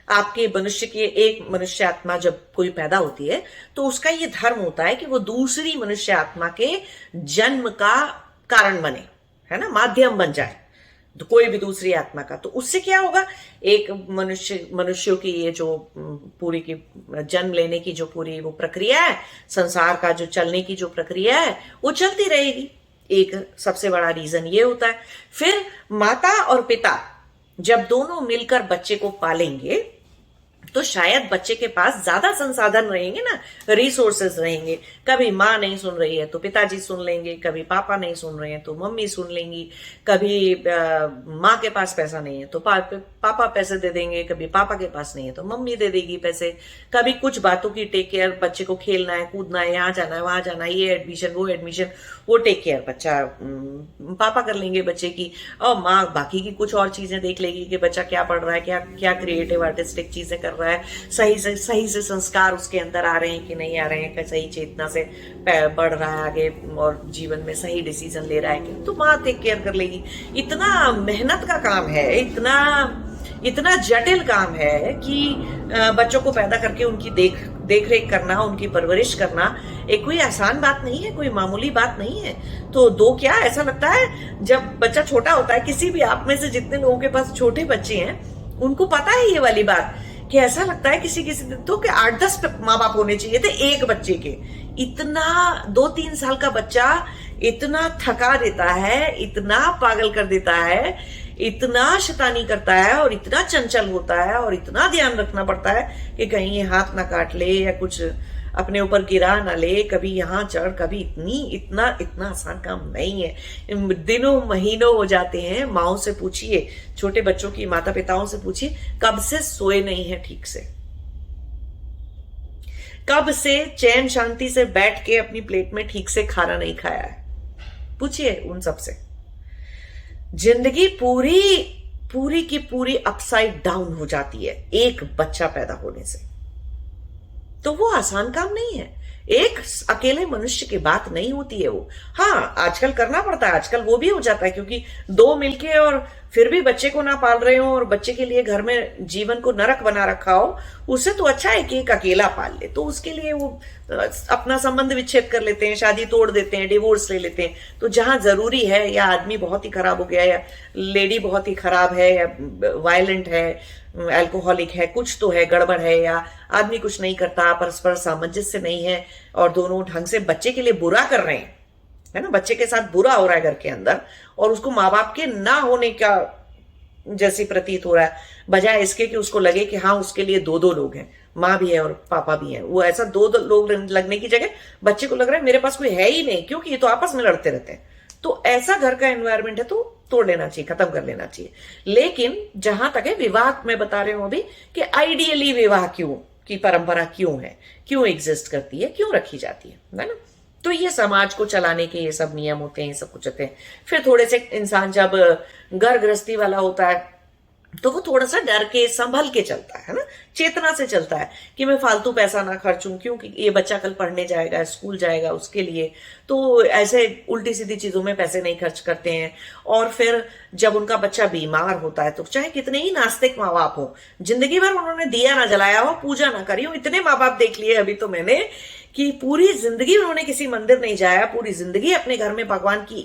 आपके मनुष्य की एक मनुष्य आत्मा जब कोई पैदा होती है तो उसका ये धर्म होता है कि वो दूसरी मनुष्य आत्मा के जन्म का कारण बने, है ना, माध्यम बन जाए, तो कोई भी दूसरी आत्मा का। तो उससे क्या होगा, एक मनुष्यों की ये जो पूरी की जन्म लेने की जो पूरी वो प्रक्रिया है, संसार का जो चलने की जो प्रक्रिया है, वो चलती रहेगी। एक सबसे बड़ा रीजन ये होता है। फिर माता और पिता जब दोनों मिलकर बच्चे को पालेंगे तो शायद बच्चे के पास ज्यादा संसाधन रहेंगे ना, रिसोर्सेज रहेंगे। कभी माँ नहीं सुन रही है तो पिताजी सुन लेंगे, कभी पापा नहीं सुन रहे हैं तो मम्मी सुन लेंगी, कभी माँ के पास पैसा नहीं है तो पापा पैसे दे देंगे, कभी पापा के पास नहीं है तो मम्मी दे देगी पैसे। कभी कुछ बातों की टेक केयर, बच्चे को खेलना है, कूदना है, यहाँ जाना है, वहां जाना है, ये एडमिशन वो टेक केयर बच्चा पापा कर लेंगे बच्चे की, और माँ बाकी की कुछ और चीजें देख लेगी कि बच्चा क्या पढ़ रहा है, क्या क्या क्रिएटिव आर्टिस्टिक चीजें कर रहा है, सही से संस्कार उसके अंदर आ रहे हैं कि नहीं आ रहे हैं, सही चेतना से बढ़ रहा है आगे और जीवन में सही डिसीजन ले रहा है कि, तो माँ टेक केयर कर लेगी। इतना मेहनत का काम है, इतना जटिल काम है कि बच्चों को पैदा करके उनकी देख रेख करना, उनकी परवरिश करना एक कोई आसान बात नहीं है, कोई मामूली बात नहीं है। तो दो क्या, ऐसा लगता है जब बच्चा छोटा होता है, किसी भी आप में से जितने लोगों के पास छोटे बच्चे हैं उनको पता है ये वाली बात कि ऐसा लगता है किसी तो कि 8-10 माँ बाप होने चाहिए थे एक बच्चे के। इतना 2-3 साल का बच्चा इतना थका देता है, इतना पागल कर देता है, इतना शैतानी करता है और इतना चंचल होता है और इतना ध्यान रखना पड़ता है कि कहीं ये हाथ ना काट ले या कुछ अपने ऊपर गिरा ना ले, कभी यहाँ चढ़, कभी इतना आसान काम नहीं है। दिनों महीनों हो जाते हैं। माओ से पूछिए, छोटे बच्चों की माता पिताओं से पूछिए कब से सोए नहीं है ठीक से, कब से चैन शांति से बैठ के अपनी प्लेट में ठीक से खाना नहीं खाया है, पूछिए उन सब से। जिंदगी पूरी की पूरी अपसाइड डाउन हो जाती है एक बच्चा पैदा होने से। तो वो आसान काम नहीं है, एक अकेले मनुष्य की बात नहीं होती है वो। हाँ, आजकल करना पड़ता है, आजकल वो भी हो जाता है क्योंकि दो मिलके और फिर भी बच्चे को ना पाल रहे हो और बच्चे के लिए घर में जीवन को नरक बना रखा हो, उससे तो अच्छा है कि एक अकेला पाल ले। तो उसके लिए वो अपना संबंध विच्छेद कर लेते हैं, शादी तोड़ देते हैं, डिवोर्स ले लेते हैं। तो जहां जरूरी है, या आदमी बहुत ही खराब हो गया, या लेडी बहुत ही खराब है, या वायलेंट है, अल्कोहलिक है, कुछ तो है, गड़बड़ है, या आदमी कुछ नहीं करता, परस्पर सामंजस्य नहीं है और दोनों ढंग से बच्चे के लिए बुरा कर रहे हैं, है ना, बच्चे के साथ बुरा हो रहा है घर के अंदर और उसको माँ बाप के ना होने का जैसी प्रतीत हो रहा है, बजाय इसके कि उसको लगे कि हाँ उसके लिए दो लोग हैं, माँ भी है और पापा भी है। वो ऐसा दो लोग लगने की जगह बच्चे को लग रहा है मेरे पास कोई है ही नहीं, क्योंकि ये तो आपस में लड़ते रहते हैं। तो ऐसा घर का एनवायरमेंट है तो तोड़ लेना चाहिए, खत्म कर लेना चाहिए। लेकिन जहां तक है विवाह, मैं बता रही हूं अभी कि आइडियली विवाह क्यों की परंपरा क्यों है, क्यों एग्जिस्ट करती है, क्यों रखी जाती है ना। तो ये समाज को चलाने के ये सब नियम होते हैं, ये सब कुछ होते हैं। फिर थोड़े से इंसान जब घर गृहस्थी वाला होता है तो वो थोड़ा सा डर के संभल के चलता है ना, चेतना से चलता है कि मैं फालतू पैसा ना खर्चूं, क्योंकि ये बच्चा कल पढ़ने जाएगा, स्कूल जाएगा, उसके लिए तो ऐसे उल्टी सीधी चीजों में पैसे नहीं खर्च करते हैं। और फिर जब उनका बच्चा बीमार होता है तो चाहे कितने ही नास्तिक माँ बाप हो, जिंदगी भर उन्होंने दिया ना जलाया हो, पूजा ना करी हो, इतने माँ बाप देख लिए अभी तो मैंने कि पूरी जिंदगी उन्होंने किसी मंदिर नहीं जाया, पूरी जिंदगी अपने घर में भगवान की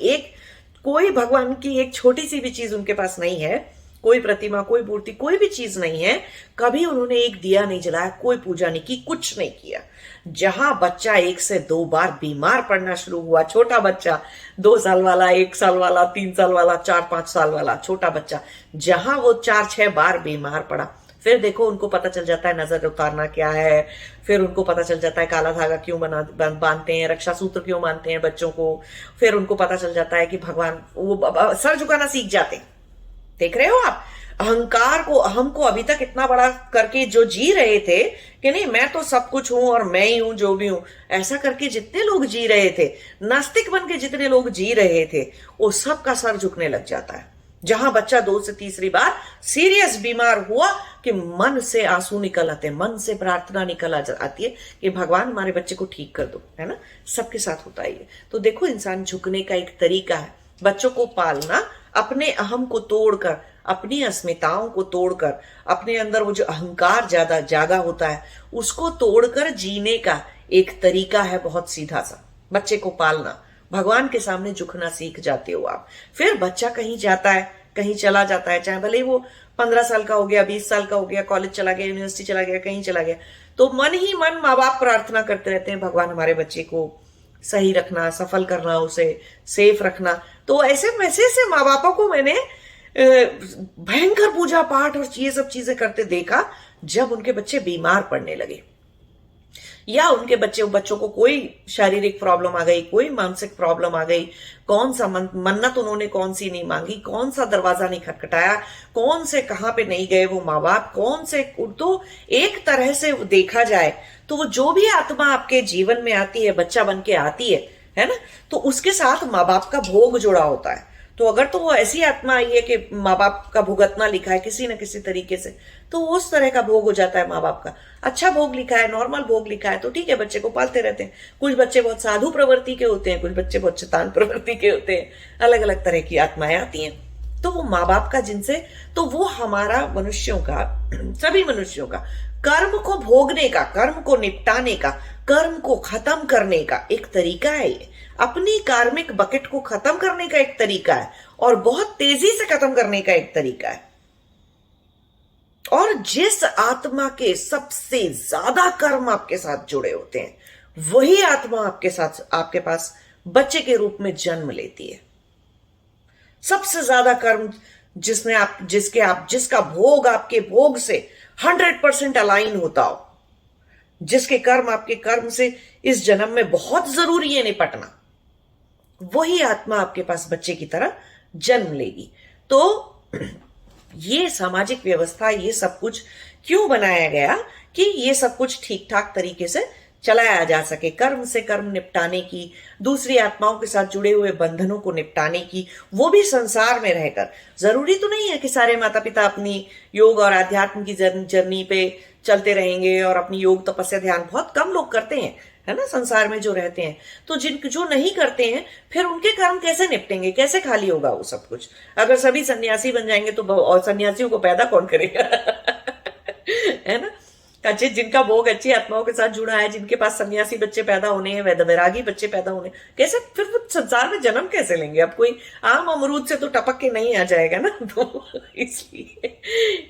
एक छोटी सी भी चीज उनके पास नहीं है, कोई प्रतिमा, कोई मूर्ति, कोई भी चीज नहीं है, कभी उन्होंने एक दिया नहीं जलाया, कोई पूजा नहीं की, कुछ नहीं किया। जहां बच्चा 1 से 2 बार बीमार पड़ना शुरू हुआ, छोटा बच्चा 2 साल वाला, 1 साल वाला, 3 साल वाला, 4-5 साल वाला छोटा बच्चा, जहां वो 4-6 बार बीमार पड़ा, फिर देखो उनको पता चल जाता है नजर उतारना क्या है, फिर उनको पता चल जाता है काला धागा क्यों बांधते हैं, रक्षा सूत्र क्यों बांधते हैं बच्चों को, फिर उनको पता चल जाता है कि भगवान, वो सर झुकाना सीख जाते हैं। देख रहे हो आप, अहंकार को, अहम को अभी तक इतना बड़ा करके जो जी रहे थे कि नहीं मैं तो सब कुछ हूं और मैं ही हूं जो भी हूं, ऐसा करके जितने लोग जी रहे थे, नास्तिक बन के जितने लोग जी रहे थे, वो सब का सर झुकने लग जाता है। जहां बच्चा 2 से तीसरी बार सीरियस बीमार हुआ कि मन से आंसू निकल आते हैं, मन से प्रार्थना निकल आती है कि भगवान हमारे बच्चे को ठीक कर दो, है ना। सबके साथ होता है ये। तो देखो इंसान झुकने का एक तरीका है, बच्चों को पालना अपने अहम को तोड़कर, अपनी अस्मिताओं को तोड़कर, अपने अंदर वो जो अहंकार ज्यादा जागा होता है उसको तोड़कर जीने का एक तरीका है, बहुत सीधा सा। बच्चे को पालना, भगवान के सामने झुकना सीख जाते हो आप। फिर बच्चा कहीं जाता है, कहीं चला जाता है, चाहे भले वो 15 साल का हो गया, 20 साल का हो गया, कॉलेज चला गया, यूनिवर्सिटी चला गया, कहीं चला गया, तो मन ही मन माँ बाप प्रार्थना करते रहते हैं, भगवान हमारे बच्चे को सही रखना, सफल करना, उसे सेफ रखना। तो ऐसे वैसे से माँ बापों को मैंने भयंकर पूजा पाठ और ये सब चीजें करते देखा जब उनके बच्चे बीमार पड़ने लगे, या उनके बच्चों को कोई शारीरिक प्रॉब्लम आ गई, कोई मानसिक प्रॉब्लम आ गई, कौन सा मन्नत उन्होंने कौन सी नहीं मांगी, कौन सा दरवाजा नहीं खटखटाया, कौन से कहां पे नहीं गए वो माँ बाप, कौन से। तो एक तरह से देखा जाए तो वो जो भी आत्मा आपके जीवन में आती है, बच्चा बन के आती है ना, तो उसके साथ माँ बाप का भोग जुड़ा होता है। तो अगर तो वो ऐसी आत्मा आई है कि माँ बाप का भुगतना लिखा है किसी न किसी तरीके से, तो उस तरह का भोग हो जाता है माँ बाप का। अच्छा भोग लिखा है, नॉर्मल भोग लिखा है, तो ठीक है, बच्चे को पालते रहते हैं। कुछ बच्चे बहुत साधु प्रवृत्ति के होते हैं, कुछ बच्चे बहुत शैतान प्रवृत्ति के होते हैं, अलग अलग तरह की आत्माएं आती हैं। तो वो माँ बाप का जिनसे, तो वो हमारा मनुष्यों का, सभी मनुष्यों का कर्म को भोगने का, कर्म को निपटाने का, कर्म को खत्म करने का एक तरीका है। ये अपनी कार्मिक बकेट को खत्म करने का एक तरीका है, और बहुत तेजी से खत्म करने का एक तरीका है। और जिस आत्मा के सबसे ज्यादा कर्म आपके साथ जुड़े होते हैं, वही आत्मा आपके साथ, आपके पास बच्चे के रूप में जन्म लेती है। सबसे ज्यादा कर्म जिसका भोग आपके भोग से 100% अलाइन होता हो, जिसके कर्म आपके कर्म से इस जन्म में बहुत जरूरी है निपटना, वही आत्मा आपके पास बच्चे की तरह जन्म लेगी। तो ये सामाजिक व्यवस्था, ये सब कुछ क्यों बनाया गया कि ये सब कुछ ठीक ठाक तरीके से चलाया जा सके, कर्म से कर्म निपटाने की, दूसरी आत्माओं के साथ जुड़े हुए बंधनों को निपटाने की, वो भी संसार में रहकर। जरूरी तो नहीं है कि सारे माता पिता अपनी योग और आध्यात्म की जर्नी पे चलते रहेंगे और अपनी योग तपस्या ध्यान बहुत कम लोग करते हैं, है ना, संसार में जो रहते हैं। तो जो नहीं करते हैं, फिर उनके कर्म कैसे निपटेंगे, कैसे खाली होगा वो सब कुछ। अगर सभी सन्यासी बन जाएंगे तो, और सन्यासियों को पैदा कौन करेगा है ना। अच्छे जिनका भोग अच्छी आत्माओं के साथ जुड़ा है, जिनके पास सन्यासी बच्चे पैदा होने हैं, वैरागी बच्चे पैदा होने, कैसे फिर वो संसार में जन्म कैसे लेंगे। अब कोई आम अमरूद से तो टपक के नहीं आ जाएगा ना। तो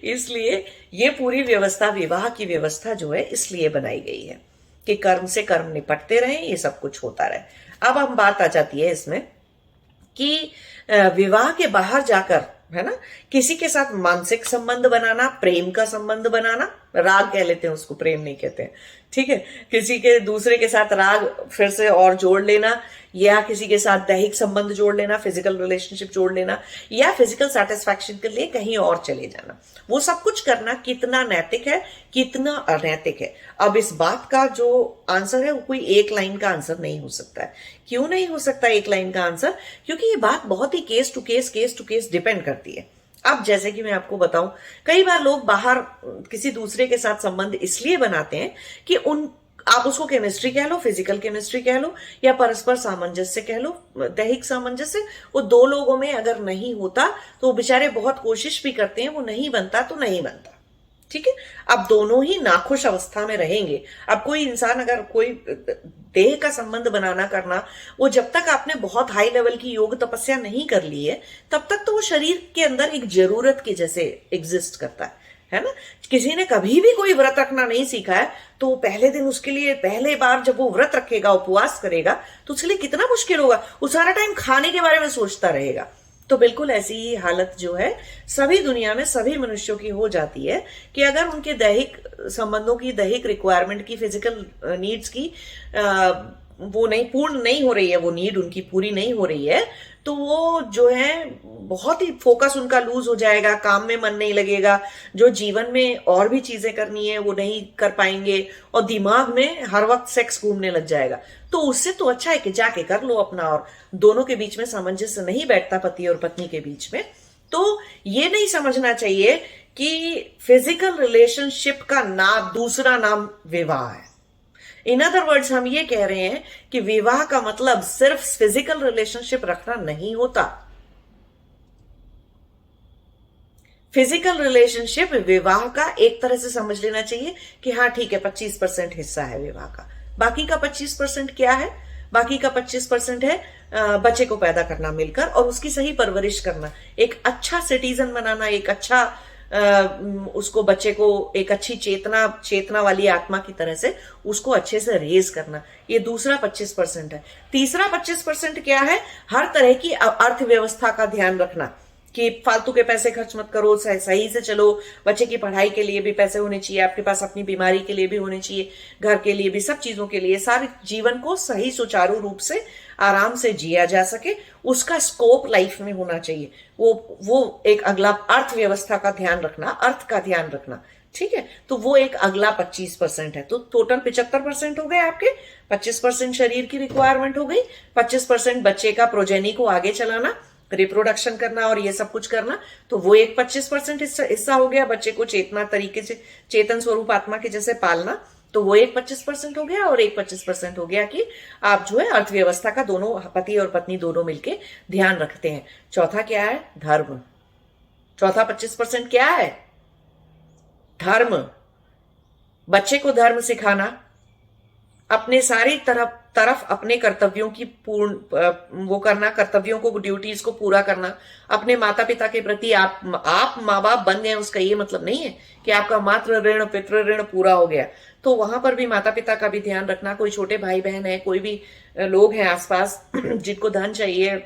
इसलिए ये पूरी व्यवस्था, विवाह की व्यवस्था जो है, इसलिए बनाई गई है कि कर्म से कर्म निपटते रहें, ये सब कुछ होता रहे। अब हम बात आ जाती है इसमें कि विवाह के बाहर जाकर, है ना, किसी के साथ मानसिक संबंध बनाना, प्रेम का संबंध बनाना, राग कह लेते हैं उसको, प्रेम नहीं कहते हैं, ठीक है। किसी के दूसरे के साथ राग फिर से और जोड़ लेना, या किसी के साथ दैहिक संबंध जोड़ लेना, फिजिकल रिलेशनशिप जोड़ लेना, या फिजिकल सेटिस्फैक्शन के लिए कहीं और चले जाना, वो सब कुछ करना कितना नैतिक है, कितना अनैतिक है। अब इस बात का जो आंसर है वो कोई एक लाइन का आंसर नहीं हो सकता है। क्यों नहीं हो सकता एक लाइन का आंसर? क्योंकि ये बात बहुत ही केस टू केस डिपेंड करती है। अब जैसे कि मैं आपको बताऊं, कई बार लोग बाहर किसी दूसरे के साथ संबंध इसलिए बनाते हैं कि आप उसको केमिस्ट्री कह लो, फिजिकल केमिस्ट्री कह लो, या परस्पर सामंजस्य कह लो, दैहिक सामंजस्य, वो दो लोगों में अगर नहीं होता तो बेचारे बहुत कोशिश भी करते हैं, वो नहीं बनता तो नहीं बनता, ठीक है। अब दोनों ही नाखुश अवस्था में रहेंगे। अब कोई इंसान अगर कोई देह का संबंध बनाना करना, वो जब तक आपने बहुत हाई लेवल की योग तपस्या नहीं कर ली है, तब तक तो वो शरीर के अंदर एक जरूरत के जैसे एग्जिस्ट करता है ना। किसी ने कभी भी कोई व्रत रखना नहीं सीखा है, तो पहले दिन उसके लिए, पहले बार जब वो व्रत रखेगा, उपवास करेगा, तो उसके लिए कितना मुश्किल होगा। वो सारा टाइम खाने के बारे में सोचता रहेगा। तो बिल्कुल ऐसी ही हालत जो है सभी दुनिया में सभी मनुष्यों की हो जाती है कि अगर उनके दैहिक संबंधों की, दैहिक रिक्वायरमेंट की, फिजिकल नीड्स की वो नहीं पूर्ण नहीं हो रही है, वो नीड उनकी पूरी नहीं हो रही है, तो वो जो है बहुत ही फोकस उनका लूज हो जाएगा, काम में मन नहीं लगेगा, जो जीवन में और भी चीजें करनी है वो नहीं कर पाएंगे, और दिमाग में हर वक्त सेक्स घूमने लग जाएगा। तो उससे तो अच्छा है कि जाके कर लो अपना, और दोनों के बीच में सामंजस्य नहीं बैठता पति और पत्नी के बीच में, तो ये नहीं समझना चाहिए कि फिजिकल रिलेशनशिप का दूसरा नाम विवाह है। इन अदर वर्ड्स हम ये कह रहे हैं कि विवाह का मतलब सिर्फ फिजिकल रिलेशनशिप रखना नहीं होता। फिजिकल रिलेशनशिप विवाह का एक तरह से समझ लेना चाहिए कि हाँ ठीक है, 25% हिस्सा है विवाह का। बाकी का 25% क्या है? बाकी का 25% है बच्चे को पैदा करना मिलकर, और उसकी सही परवरिश करना, एक अच्छा सिटीजन बनाना, एक अच्छा उसको, बच्चे को एक अच्छी चेतना वाली आत्मा की तरह से उसको अच्छे से रेज करना। ये दूसरा 25% है। तीसरा 25% क्या है? हर तरह की अर्थव्यवस्था का ध्यान रखना कि फालतू के पैसे खर्च मत करो, सही से चलो, बच्चे की पढ़ाई के लिए भी पैसे होने चाहिए, आपके पास अपनी बीमारी के लिए भी होने चाहिए, घर के लिए भी, सब चीजों के लिए, सारे जीवन को सही सुचारू रूप से आराम से जिया जा सके, उसका स्कोप लाइफ में होना चाहिए। वो एक अगला, अर्थव्यवस्था का ध्यान रखना, अर्थ का ध्यान रखना, ठीक है। तो वो एक अगला 25% है। तो टोटल 75% हो गए आपके। 25% शरीर की रिक्वायरमेंट हो गई, 25% बच्चे का प्रोजेनी को आगे चलाना, रिप्रोडक्शन करना और ये सब कुछ करना, तो वो एक 25% हिस्सा हो गया। बच्चे को चेतना तरीके से, चेतन स्वरूप आत्मा के जैसे पालना, तो वो एक 25% हो गया। और एक 25% हो गया कि आप जो है अर्थव्यवस्था का दोनों, पति और पत्नी दोनों मिलके ध्यान रखते हैं। चौथा क्या है? धर्म। चौथा 25% क्या है? धर्म। बच्चे को धर्म सिखाना, अपने सारी तरफ अपने कर्तव्यों की वो करना, कर्तव्यों को, ड्यूटीज को पूरा करना, अपने माता पिता के प्रति। आप माँ बाप बन गए, उसका ये मतलब नहीं है कि आपका मातृ ऋण, पितृ ऋण पूरा हो गया। तो वहां पर भी माता पिता का भी ध्यान रखना। कोई छोटे भाई बहन है, कोई भी लोग हैं आसपास जिनको धन चाहिए,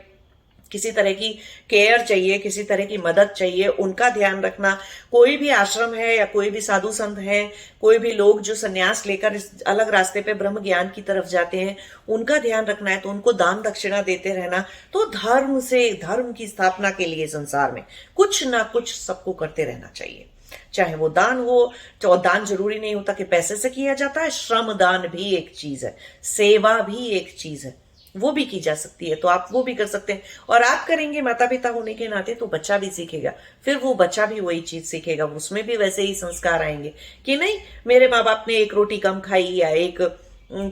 किसी तरह की केयर चाहिए, किसी तरह की मदद चाहिए, उनका ध्यान रखना। कोई भी आश्रम है या कोई भी साधु संत है, कोई भी लोग जो संन्यास लेकर इस अलग रास्ते पे ब्रह्म ज्ञान की तरफ जाते हैं, उनका ध्यान रखना है। तो उनको दान दक्षिणा देते रहना। तो धर्म की स्थापना के लिए संसार में कुछ ना कुछ सबको करते रहना चाहिए। चाहे वो दान हो, तो दान जरूरी नहीं होता कि पैसे से किया जाता है, श्रम दान भी एक चीज है, सेवा भी एक चीज है, वो भी की जा सकती है। तो आप वो भी कर सकते हैं। और आप करेंगे माता पिता होने के नाते, तो बच्चा भी सीखेगा, फिर वो बच्चा भी वही चीज सीखेगा, उसमें भी वैसे ही संस्कार आएंगे कि नहीं, मेरे माँ बाप ने एक रोटी कम खाई या एक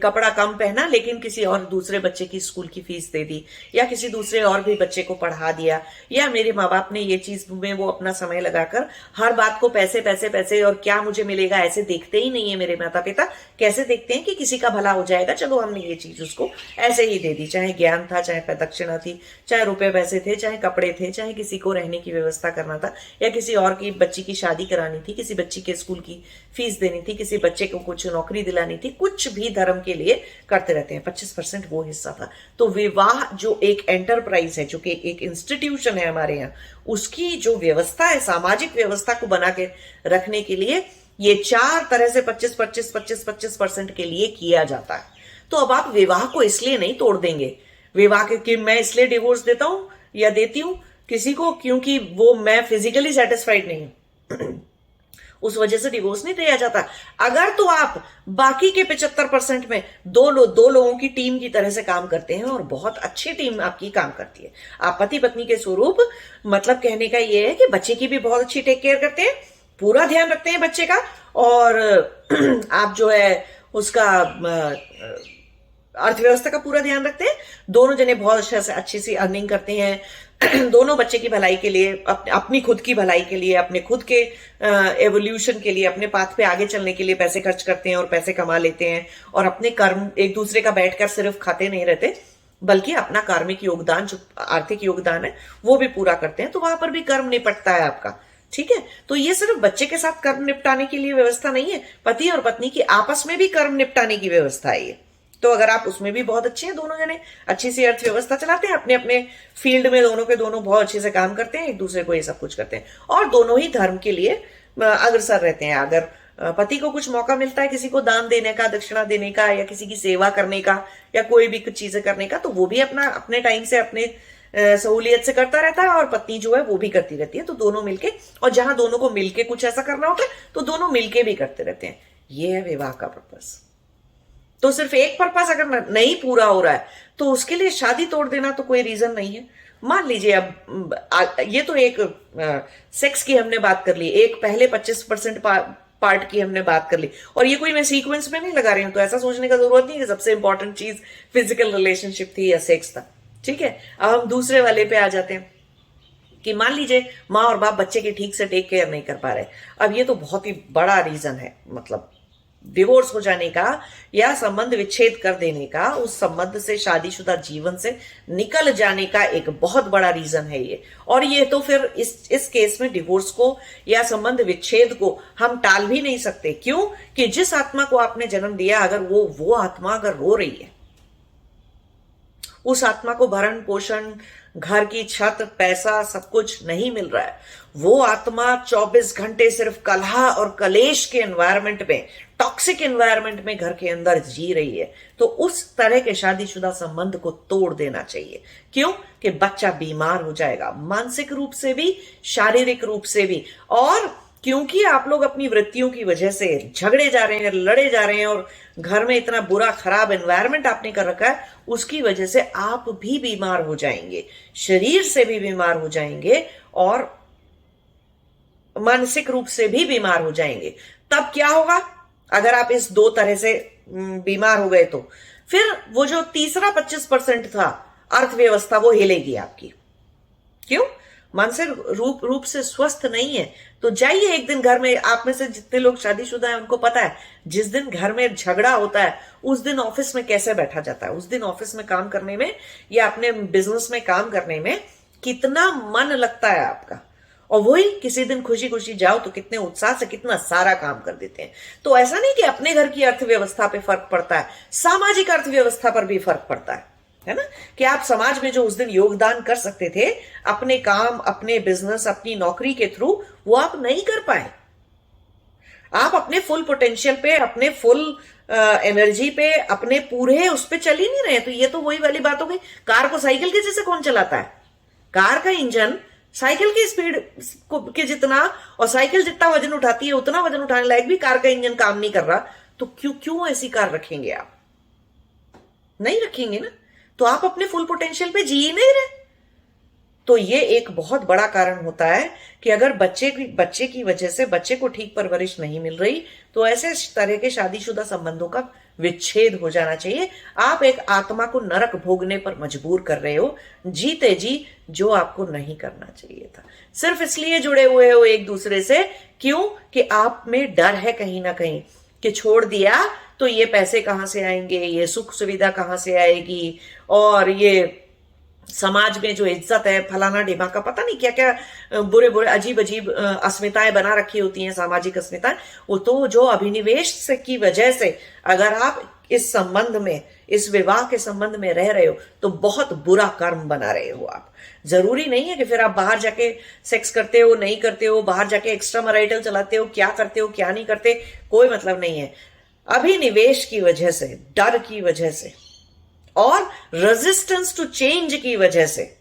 कपड़ा कम पहना, लेकिन किसी और दूसरे बच्चे की स्कूल की फीस दे दी, या किसी दूसरे और भी बच्चे को पढ़ा दिया, या मेरे माँ बाप ने ये चीज में वो अपना समय लगाकर हर बात को पैसे पैसे पैसे और क्या मुझे मिलेगा ऐसे देखते ही नहीं है। मेरे माता पिता कैसे देखते हैं कि किसी का भला हो जाएगा, चलो हमने ये चीज उसको ऐसे ही दे दी, चाहे ज्ञान था, चाहे दक्षिणा थी, चाहे रुपए पैसे थे, चाहे कपड़े थे, चाहे किसी को रहने की व्यवस्था करना था, या किसी और की बच्ची की शादी करानी थी, किसी बच्ची के स्कूल की फीस देनी थी, किसी बच्चे को कुछ नौकरी दिलानी थी, कुछ भी धर्म के लिए करते रहते हैं। 25% वो हिस्सा था। तो विवाह जो एक एंटरप्राइज है, जो कि एक इंस्टीट्यूशन है हमारे यहाँ, उसकी जो व्यवस्था है, सामाजिक व्यवस्था को बना के रखने के लिए ये 4 तरह से 25-25-25-25% के लिए किया जाता है। तो अब आप विवाह को इसलिए नहीं तोड़ देंगे, विवाह के कि मैं इसलिए डिवोर्स देता हूं या देती हूं किसी को क्योंकि वो मैं फिजिकली सेटिस्फाइड नहीं हूं उस वजह से डिवोर्स नहीं दिया जाता। अगर तो आप बाकी के 75% में दो लोगों की टीम की तरह से काम करते हैं और बहुत अच्छी टीम आपकी काम करती है, आप पति पत्नी के स्वरूप, मतलब कहने का ये है कि बच्चे की भी बहुत अच्छी टेक केयर करते हैं, पूरा ध्यान रखते हैं बच्चे का, और आप जो है उसका अर्थव्यवस्था का पूरा ध्यान रखते हैं, दोनों जने बहुत अच्छी सी अर्निंग करते हैं, दोनों बच्चे की भलाई के लिए, अपनी खुद की भलाई के लिए, अपने खुद के एवोल्यूशन के लिए, अपने पाथ पे आगे चलने के लिए पैसे खर्च करते हैं और पैसे कमा लेते हैं, और अपने कर्म एक दूसरे का बैठकर सिर्फ खाते नहीं रहते बल्कि अपना कार्मिक योगदान जो आर्थिक योगदान है वो भी पूरा करते हैं। तो वहां पर भी कर्म निपटता है आपका, ठीक है। तो ये सिर्फ बच्चे के साथ कर्म निपटाने के लिए व्यवस्था नहीं है, पति और पत्नी की आपस में भी कर्म निपटाने की व्यवस्था है ये। तो अगर आप उसमें भी बहुत अच्छे हैं, दोनों जने अच्छी सी अर्थव्यवस्था चलाते हैं, अपने अपने फील्ड में दोनों के दोनों बहुत अच्छे से काम करते हैं, एक दूसरे को ये सब कुछ करते हैं, और दोनों ही धर्म के लिए अग्रसर रहते हैं। अगर पति को कुछ मौका मिलता है किसी को दान देने का, दक्षिणा देने का, या किसी की सेवा करने का, या कोई भी कुछ चीजें करने का, तो वो भी अपने टाइम से अपने सहूलियत से करता रहता है, और पत्नी जो है वो भी करती रहती है। तो दोनों मिलके, और जहां दोनों को मिलके कुछ ऐसा करना होता है तो दोनों मिलके भी करते रहते हैं। ये है विवाह का पर्पस। तो सिर्फ एक पर्पस अगर नहीं पूरा हो रहा है तो उसके लिए शादी तोड़ देना तो कोई रीजन नहीं है। मान लीजिए अब ये तो एक सेक्स की हमने बात कर ली, एक पहले 25% पार्ट की हमने बात कर ली, और ये कोई मैं सीक्वेंस में नहीं लगा रही हूं, तो ऐसा सोचने का जरूरत नहीं है कि सबसे इंपॉर्टेंट चीज फिजिकल रिलेशनशिप थी या सेक्स था, ठीक है। अब हम दूसरे वाले पे आ जाते हैं कि मान लीजिए माँ और बाप बच्चे की ठीक से टेक केयर नहीं कर पा रहे। अब ये तो बहुत ही बड़ा रीजन है, मतलब डिवोर्स हो जाने का या संबंध विच्छेद कर देने का, उस संबंध से, शादीशुदा जीवन से निकल जाने का एक बहुत बड़ा रीजन है ये। और ये तो फिर इस केस में डिवोर्स को या संबंध विच्छेद को हम टाल भी नहीं सकते। क्यों? कि जिस आत्मा को आपने जन्म दिया, अगर वो आत्मा अगर रो रही है, उस आत्मा को भरण पोषण, घर की छत, पैसा, सब कुछ नहीं मिल रहा है, वो आत्मा 24 घंटे सिर्फ कलह और कलेश के एनवायरनमेंट में, टॉक्सिक एनवायरनमेंट में घर के अंदर जी रही है, तो उस तरह के शादीशुदा संबंध को तोड़ देना चाहिए। क्यों? कि बच्चा बीमार हो जाएगा, मानसिक रूप से भी, शारीरिक रूप से भी। और क्योंकि आप लोग अपनी वृत्तियों की वजह से झगड़े जा रहे हैं, लड़े जा रहे हैं, और घर में इतना बुरा खराब एनवायरनमेंट आपने कर रखा है, उसकी वजह से आप भी बीमार हो जाएंगे, शरीर से भी बीमार हो जाएंगे और मानसिक रूप से भी बीमार हो जाएंगे। तब क्या होगा? अगर आप इस दो तरह से बीमार हो गए तो फिर वो जो तीसरा 25% था अर्थव्यवस्था, वो हिलेगी आपकी। क्यों? मानसिक रूप से स्वस्थ नहीं है तो जाइए एक दिन घर में, आप में से जितने लोग शादीशुदा हैं उनको पता है, जिस दिन घर में झगड़ा होता है उस दिन ऑफिस में कैसे बैठा जाता है, उस दिन ऑफिस में काम करने में या अपने बिजनेस में काम करने में कितना मन लगता है आपका, और वही किसी दिन खुशी खुशी जाओ तो कितने उत्साह से कितना सारा काम कर देते हैं। तो ऐसा नहीं कि अपने घर की अर्थव्यवस्था पे फर्क पड़ता है, सामाजिक अर्थव्यवस्था पर भी फर्क पड़ता है ना, कि आप समाज में जो उस दिन योगदान कर सकते थे अपने काम, अपने बिजनेस, अपनी नौकरी के थ्रू, वो आप नहीं कर पाए। आप अपने फुल पोटेंशियल पे, अपने फुल एनर्जी पे, अपने पूरे उस पे चल ही नहीं रहे। तो ये तो वही वाली बात हो गई, कार को साइकिल के जैसे कौन चलाता है? कार का इंजन साइकिल की स्पीड के जितना, और साइकिल जितना वजन उठाती है उतना वजन उठाने लायक भी कार का इंजन काम नहीं कर रहा, तो क्यों ऐसी कार रखेंगे आप? नहीं रखेंगे ना। तो आप अपने फुल पोटेंशियल पे जी ही नहीं रहे। तो ये एक बहुत बड़ा कारण होता है कि अगर बच्चे की वजह से बच्चे को ठीक परवरिश नहीं मिल रही, तो ऐसे तरह के शादीशुदा संबंधों का विच्छेद हो जाना चाहिए। आप एक आत्मा को नरक भोगने पर मजबूर कर रहे हो जीते जी, जो आपको नहीं करना चाहिए था। सिर्फ इसलिए जुड़े हुए हो एक दूसरे से, क्यों? कि आप में डर है कहीं ना कहीं कि छोड़ दिया तो ये पैसे कहां से आएंगे, ये सुख सुविधा कहां से आएगी, और ये समाज में जो इज्जत है, फलाना ढिमा का, पता नहीं क्या क्या बुरे बुरे अजीब अजीब अस्मिताएं बना रखी होती हैं, सामाजिक अस्मिताएं। वो तो जो अभिनिवेश से की वजह से अगर आप इस संबंध में इस विवाह के संबंध में रह रहे हो तो बहुत बुरा कर्म बना रहे हो आप। जरूरी नहीं है कि फिर आप बाहर जाके सेक्स करते हो नहीं करते हो, बाहर जाके एक्स्ट्रा मैरिटल चलाते हो, क्या करते हो क्या नहीं करते, कोई मतलब नहीं है। अभिनिवेश की वजह से, डर की वजह से और रेजिस्टेंस टू चेंज की वजह से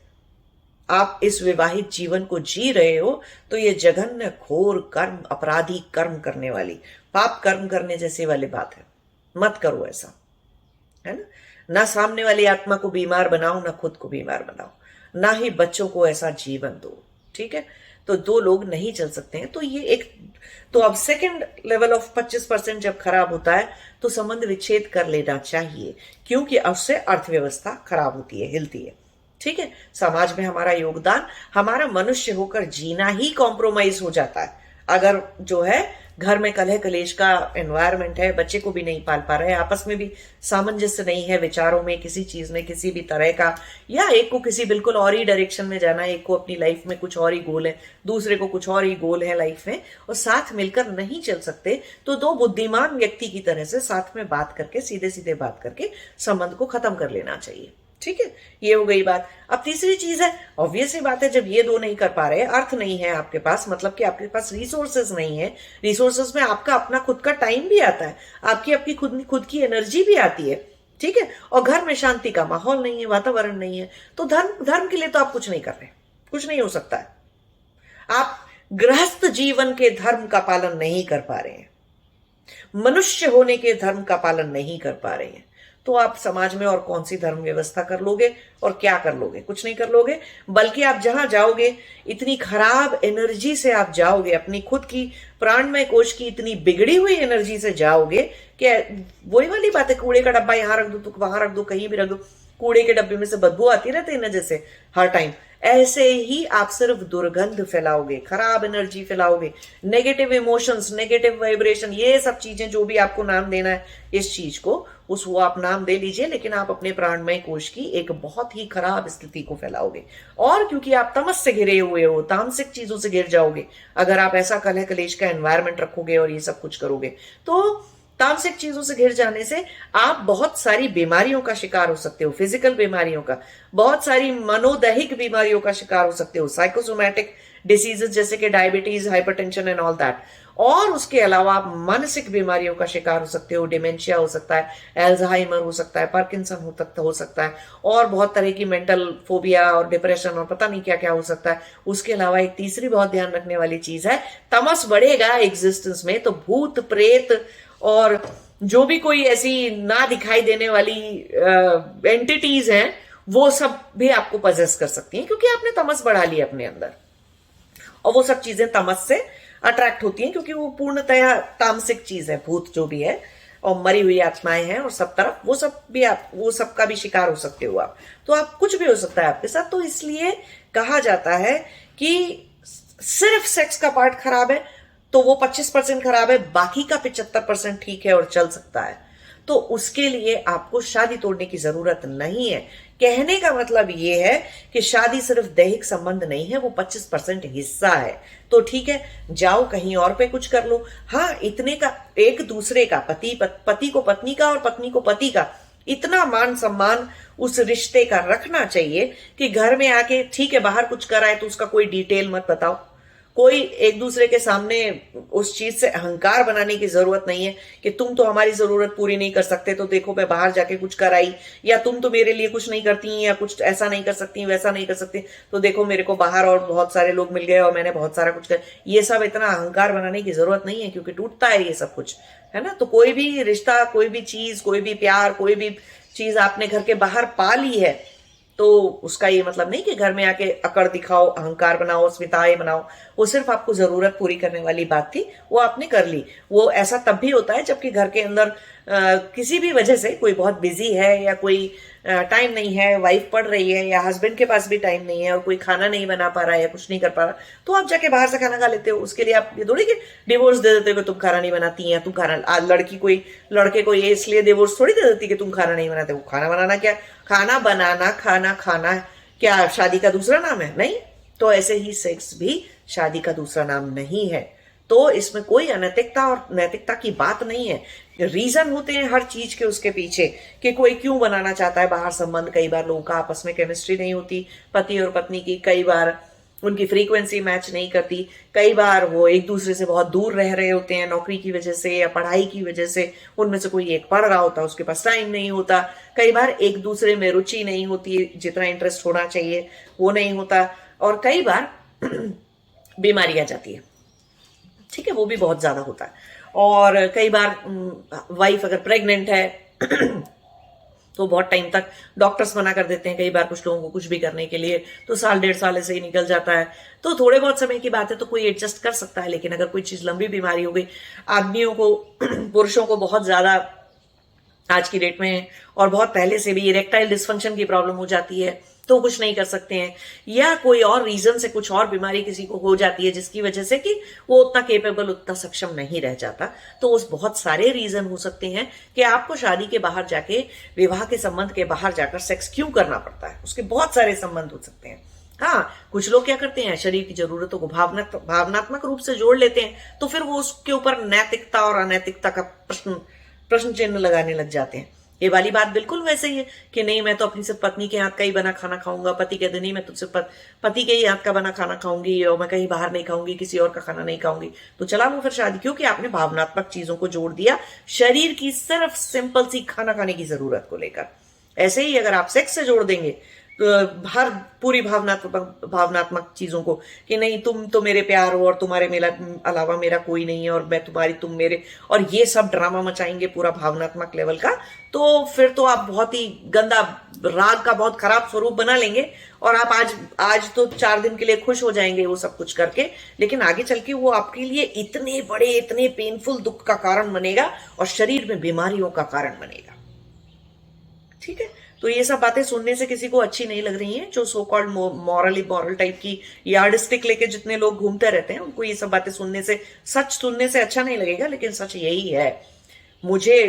आप इस विवाहित जीवन को जी रहे हो, तो ये जघन्य घोर कर्म, अपराधी कर्म करने वाली, पाप कर्म करने जैसे वाली बात है। मत करो ऐसा, है ना सामने वाली आत्मा को बीमार बनाओ, ना खुद को बीमार बनाओ, ना ही बच्चों को ऐसा जीवन दो। ठीक है, तो दो लोग नहीं चल सकते हैं। तो ये एक, तो अब सेकंड लेवल ऑफ 25% जब खराब होता है तो संबंध विच्छेद कर लेना चाहिए, क्योंकि उससे अर्थव्यवस्था खराब होती है, हिलती है। ठीक है, समाज में हमारा योगदान, हमारा मनुष्य होकर जीना ही कॉम्प्रोमाइज हो जाता है अगर जो है घर में कलह कलेश का एनवायरनमेंट है, बच्चे को भी नहीं पाल पा रहे, आपस में भी सामंजस्य नहीं है, विचारों में किसी चीज में किसी भी तरह का, या एक को किसी बिल्कुल और ही डायरेक्शन में जाना है, एक को अपनी लाइफ में कुछ और ही गोल है, दूसरे को कुछ और ही गोल है लाइफ में, और साथ मिलकर नहीं चल सकते, तो दो बुद्धिमान व्यक्ति की तरह से साथ में बात करके, सीधे सीधे बात करके संबंध को खत्म कर लेना चाहिए। ठीक है, ये हो गई बात। अब तीसरी चीज है, ऑब्वियस सी बात है, जब ये दो नहीं कर पा रहे, अर्थ नहीं है आपके पास, मतलब कि आपके पास रिसोर्सेज नहीं है, रिसोर्सेज में आपका अपना खुद का टाइम भी आता है, आपकी अपनी खुद की एनर्जी भी आती है। ठीक है, और घर में शांति का माहौल नहीं है, वातावरण नहीं है, तो धर्म के लिए तो आप कुछ नहीं कर रहे, कुछ नहीं हो सकता है। आप गृहस्थ जीवन के धर्म का पालन नहीं कर पा रहे हैं, मनुष्य होने के धर्म का पालन नहीं कर पा रहे हैं, तो आप समाज में और कौन सी धर्म व्यवस्था कर लोगे और क्या कर लोगे? कुछ नहीं कर लोगे, बल्कि आप जहां जाओगे इतनी खराब एनर्जी से आप जाओगे, अपनी खुद की प्राणमय कोश की इतनी बिगड़ी हुई एनर्जी से जाओगे कि वही वाली बात है, कूड़े का डब्बा यहां रख दो तो वहां रख दो, कहीं भी रख दो, कूड़े के डब्बे में से बदबू आती रहती है ना जैसे हर टाइम, ऐसे ही आप सिर्फ दुर्गंध फैलाओगे, खराब एनर्जी फैलाओगे, नेगेटिव इमोशंस, नेगेटिव वाइब्रेशन, ये सब चीजें जो भी आपको नाम देना है इस चीज को, उस वो आप नाम दे लीजिए, लेकिन आप अपने प्राणमय कोश की एक बहुत ही खराब स्थिति को फैलाओगे। और क्योंकि आप तमस से घिरे हुए हो, तामसिक चीजों से घिर जाओगे अगर आप ऐसा कलह कलेश का एनवायरमेंट रखोगे और ये सब कुछ करोगे, तो तामसिक चीजों से घिर जाने से आप बहुत सारी बीमारियों का शिकार हो सकते हो, फिजिकल बीमारियों का, बहुत सारी मनोदैहिक बीमारियों का शिकार हो सकते हो, साइकोसोमैटिक डिसीजेस जैसे कि diabetes, hypertension and all that. और उसके अलावा आप मानसिक बीमारियों का शिकार हो सकते हो, डिमेंशिया हो सकता है, एल्जाइमर हो सकता है, पार्किंसन हो सकता है, और बहुत तरह की मेंटल फोबिया और डिप्रेशन और पता नहीं क्या क्या हो सकता है। उसके अलावा एक तीसरी बहुत ध्यान रखने वाली चीज है, तमस बढ़ेगा एग्जिस्टेंस में तो भूत प्रेत और जो भी कोई ऐसी ना दिखाई देने वाली एंटिटीज हैं वो सब भी आपको पजेस कर सकती हैं, क्योंकि आपने तमस बढ़ा लिया अपने अंदर, और वो सब चीजें तमस से अट्रैक्ट होती हैं, क्योंकि वो पूर्णतया तामसिक चीज है, भूत जो भी है और मरी हुई आत्माएं हैं और सब तरफ वो सब भी, आप वो सब का भी शिकार हो सकते हो आप, तो आप कुछ भी हो सकता है आपके साथ। तो इसलिए कहा जाता है कि सिर्फ सेक्स का पार्ट खराब है तो वो 25% खराब है, बाकी का 75% ठीक है और चल सकता है। तो उसके लिए आपको शादी तोड़ने की जरूरत नहीं है। कहने का मतलब ये है कि शादी सिर्फ दैहिक संबंध नहीं है, वो 25% हिस्सा है। तो ठीक है, जाओ कहीं और पे कुछ कर लो। हाँ, इतने का एक दूसरे का, पति को पत्नी का और पत्नी को पति का इतना मान सम्मान उस रिश्ते का रखना चाहिए कि घर में आके ठीक है बाहर कुछ कराए तो उसका कोई डिटेल मत बताओ, कोई एक दूसरे के सामने उस चीज से अहंकार बनाने की जरूरत नहीं है कि तुम तो हमारी जरूरत पूरी नहीं कर सकते तो देखो मैं बाहर जाके कुछ कराई, या तुम तो मेरे लिए कुछ नहीं करती या कुछ ऐसा नहीं कर सकती वैसा नहीं कर सकती तो देखो मेरे को बाहर और बहुत सारे लोग मिल गए और मैंने बहुत सारा कुछ कर। ये सब इतना अहंकार बनाने की जरूरत नहीं है, क्योंकि टूटता है ये सब कुछ, है ना। तो कोई भी रिश्ता, कोई भी चीज, कोई भी प्यार, कोई भी चीज आपने घर के बाहर पा ली है तो उसका ये मतलब नहीं कि घर में आके अकड़ दिखाओ, अहंकार बनाओ, स्मिताएं बनाओ। वो सिर्फ आपको जरूरत पूरी करने वाली बात थी, वो आपने कर ली। वो ऐसा तब भी होता है जबकि घर के अंदर किसी भी वजह से कोई बहुत बिजी है या कोई टाइम नहीं है, वाइफ पढ़ रही है या हस्बैंड के पास भी टाइम नहीं है और कोई खाना नहीं बना पा रहा है या कुछ नहीं कर पा रहा, तो आप जाके बाहर से खाना खा लेते हो। उसके लिए आप ये थोड़ी कि डिवोर्स दे देते हो कि तुम खाना नहीं बनाती हैं, तुम खाना, लड़के को ये इसलिए डिवोर्स थोड़ी दे देती कि तुम खाना नहीं बनाते हो। खाना बनाना क्या, खाना बनाना, खाना क्या शादी का दूसरा नाम है? नहीं। तो ऐसे ही सेक्स भी शादी का दूसरा नाम नहीं है। तो इसमें कोई अनैतिकता और नैतिकता की बात नहीं है। रीजन होते हैं हर चीज के उसके पीछे कि कोई क्यों बनाना चाहता है बाहर संबंध। कई बार लोगों का आपस में केमिस्ट्री नहीं होती पति और पत्नी की, कई बार उनकी फ्रीक्वेंसी मैच नहीं करती, कई बार वो एक दूसरे से बहुत दूर रह रहे होते हैं नौकरी की वजह से या पढ़ाई की वजह से। उनमें से कोई एक पढ़ रहा होता है, उसके पास टाइम नहीं होता, कई बार एक दूसरे में रुचि नहीं होती, जितना इंटरेस्ट होना चाहिए वो नहीं होता, और कई बार बीमारी आ जाती है, ठीक है, वो भी बहुत ज्यादा होता है। और कई बार वाइफ अगर प्रेग्नेंट है तो बहुत टाइम तक डॉक्टर्स मना कर देते हैं कई बार कुछ लोगों को कुछ भी करने के लिए, तो साल 1.5 साल ऐसे ही निकल जाता है। तो थोड़े बहुत समय की बात है तो कोई एडजस्ट कर सकता है, लेकिन अगर कोई चीज लंबी बीमारी हो गई, आदमियों को पुरुषों को बहुत ज्यादा आज की डेट में और बहुत पहले से भी इरेक्टाइल डिस्फंक्शन की प्रॉब्लम हो जाती है तो कुछ नहीं कर सकते हैं, या कोई और रीजन से कुछ और बीमारी किसी को हो जाती है जिसकी वजह से कि वो उतना केपेबल, उतना सक्षम नहीं रह जाता, तो उस बहुत सारे रीजन हो सकते हैं कि आपको शादी के बाहर जाके, विवाह के संबंध के बाहर जाकर सेक्स क्यों करना पड़ता है। उसके बहुत सारे संबंध हो सकते हैं। हाँ, कुछ लोग क्या करते हैं, शरीर की जरूरतों को भावनात्मक रूप से जोड़ लेते हैं, तो फिर वो उसके ऊपर नैतिकता और अनैतिकता का प्रश्न चिन्ह लगाने लग जाते हैं। ये वाली बात बिल्कुल वैसे ही है कि नहीं मैं तो अपनी सिर्फ पत्नी के हाथ का ही बना खाना खाऊंगा, पति कहते नहीं मैं तुझसे पति के ही हाथ का बना खाना खाऊंगी और मैं कहीं बाहर नहीं खाऊंगी, किसी और का खाना नहीं खाऊंगी, तो चला लो फिर शादी, क्योंकि आपने भावनात्मक चीजों को जोड़ दिया शरीर की सिर्फ सिंपल सी खाना खाने की जरूरत को लेकर। ऐसे ही अगर आप सेक्स से जोड़ देंगे हर पूरी भावनात्मक चीजों को कि नहीं तुम तो मेरे प्यार हो और तुम्हारे मेरा अलावा मेरा कोई नहीं है और मैं तुम्हारी तुम मेरे, और ये सब ड्रामा मचाएंगे पूरा भावनात्मक लेवल का, तो फिर तो आप बहुत ही गंदा राग का बहुत खराब स्वरूप बना लेंगे और आप आज तो 4 दिन के लिए खुश हो जाएंगे वो सब कुछ करके, लेकिन आगे चल के वो आपके लिए इतने बड़े, इतने पेनफुल दुख का कारण बनेगा और शरीर में बीमारियों का कारण बनेगा। ठीक है, तो ये सब बातें सुनने से किसी को अच्छी नहीं लग रही हैं। जो सो कॉल्ड मॉरल टाइप की यार्ड स्टिक लेके जितने लोग घूमते रहते हैं उनको ये सब बातें सुनने से, सच सुनने से अच्छा नहीं लगेगा, लेकिन सच यही है। मुझे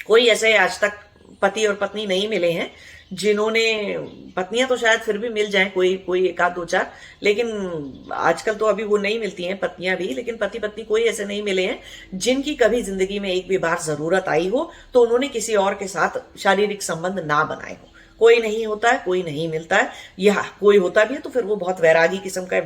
कोई ऐसे आज तक पति और पत्नी नहीं मिले हैं जिन्होंने, पत्नियां तो शायद फिर भी मिल जाएं कोई एक आध दो चार, लेकिन आजकल तो अभी वो नहीं मिलती हैं पत्नियां भी, लेकिन पति पत्नी कोई ऐसे नहीं मिले हैं जिनकी कभी जिंदगी में एक भी बार जरूरत आई हो तो उन्होंने किसी और के साथ शारीरिक संबंध ना बनाए हो। कोई नहीं होता है, कोई नहीं मिलता है, या कोई होता भी है तो फिर वो बहुत वैरागी किस्म का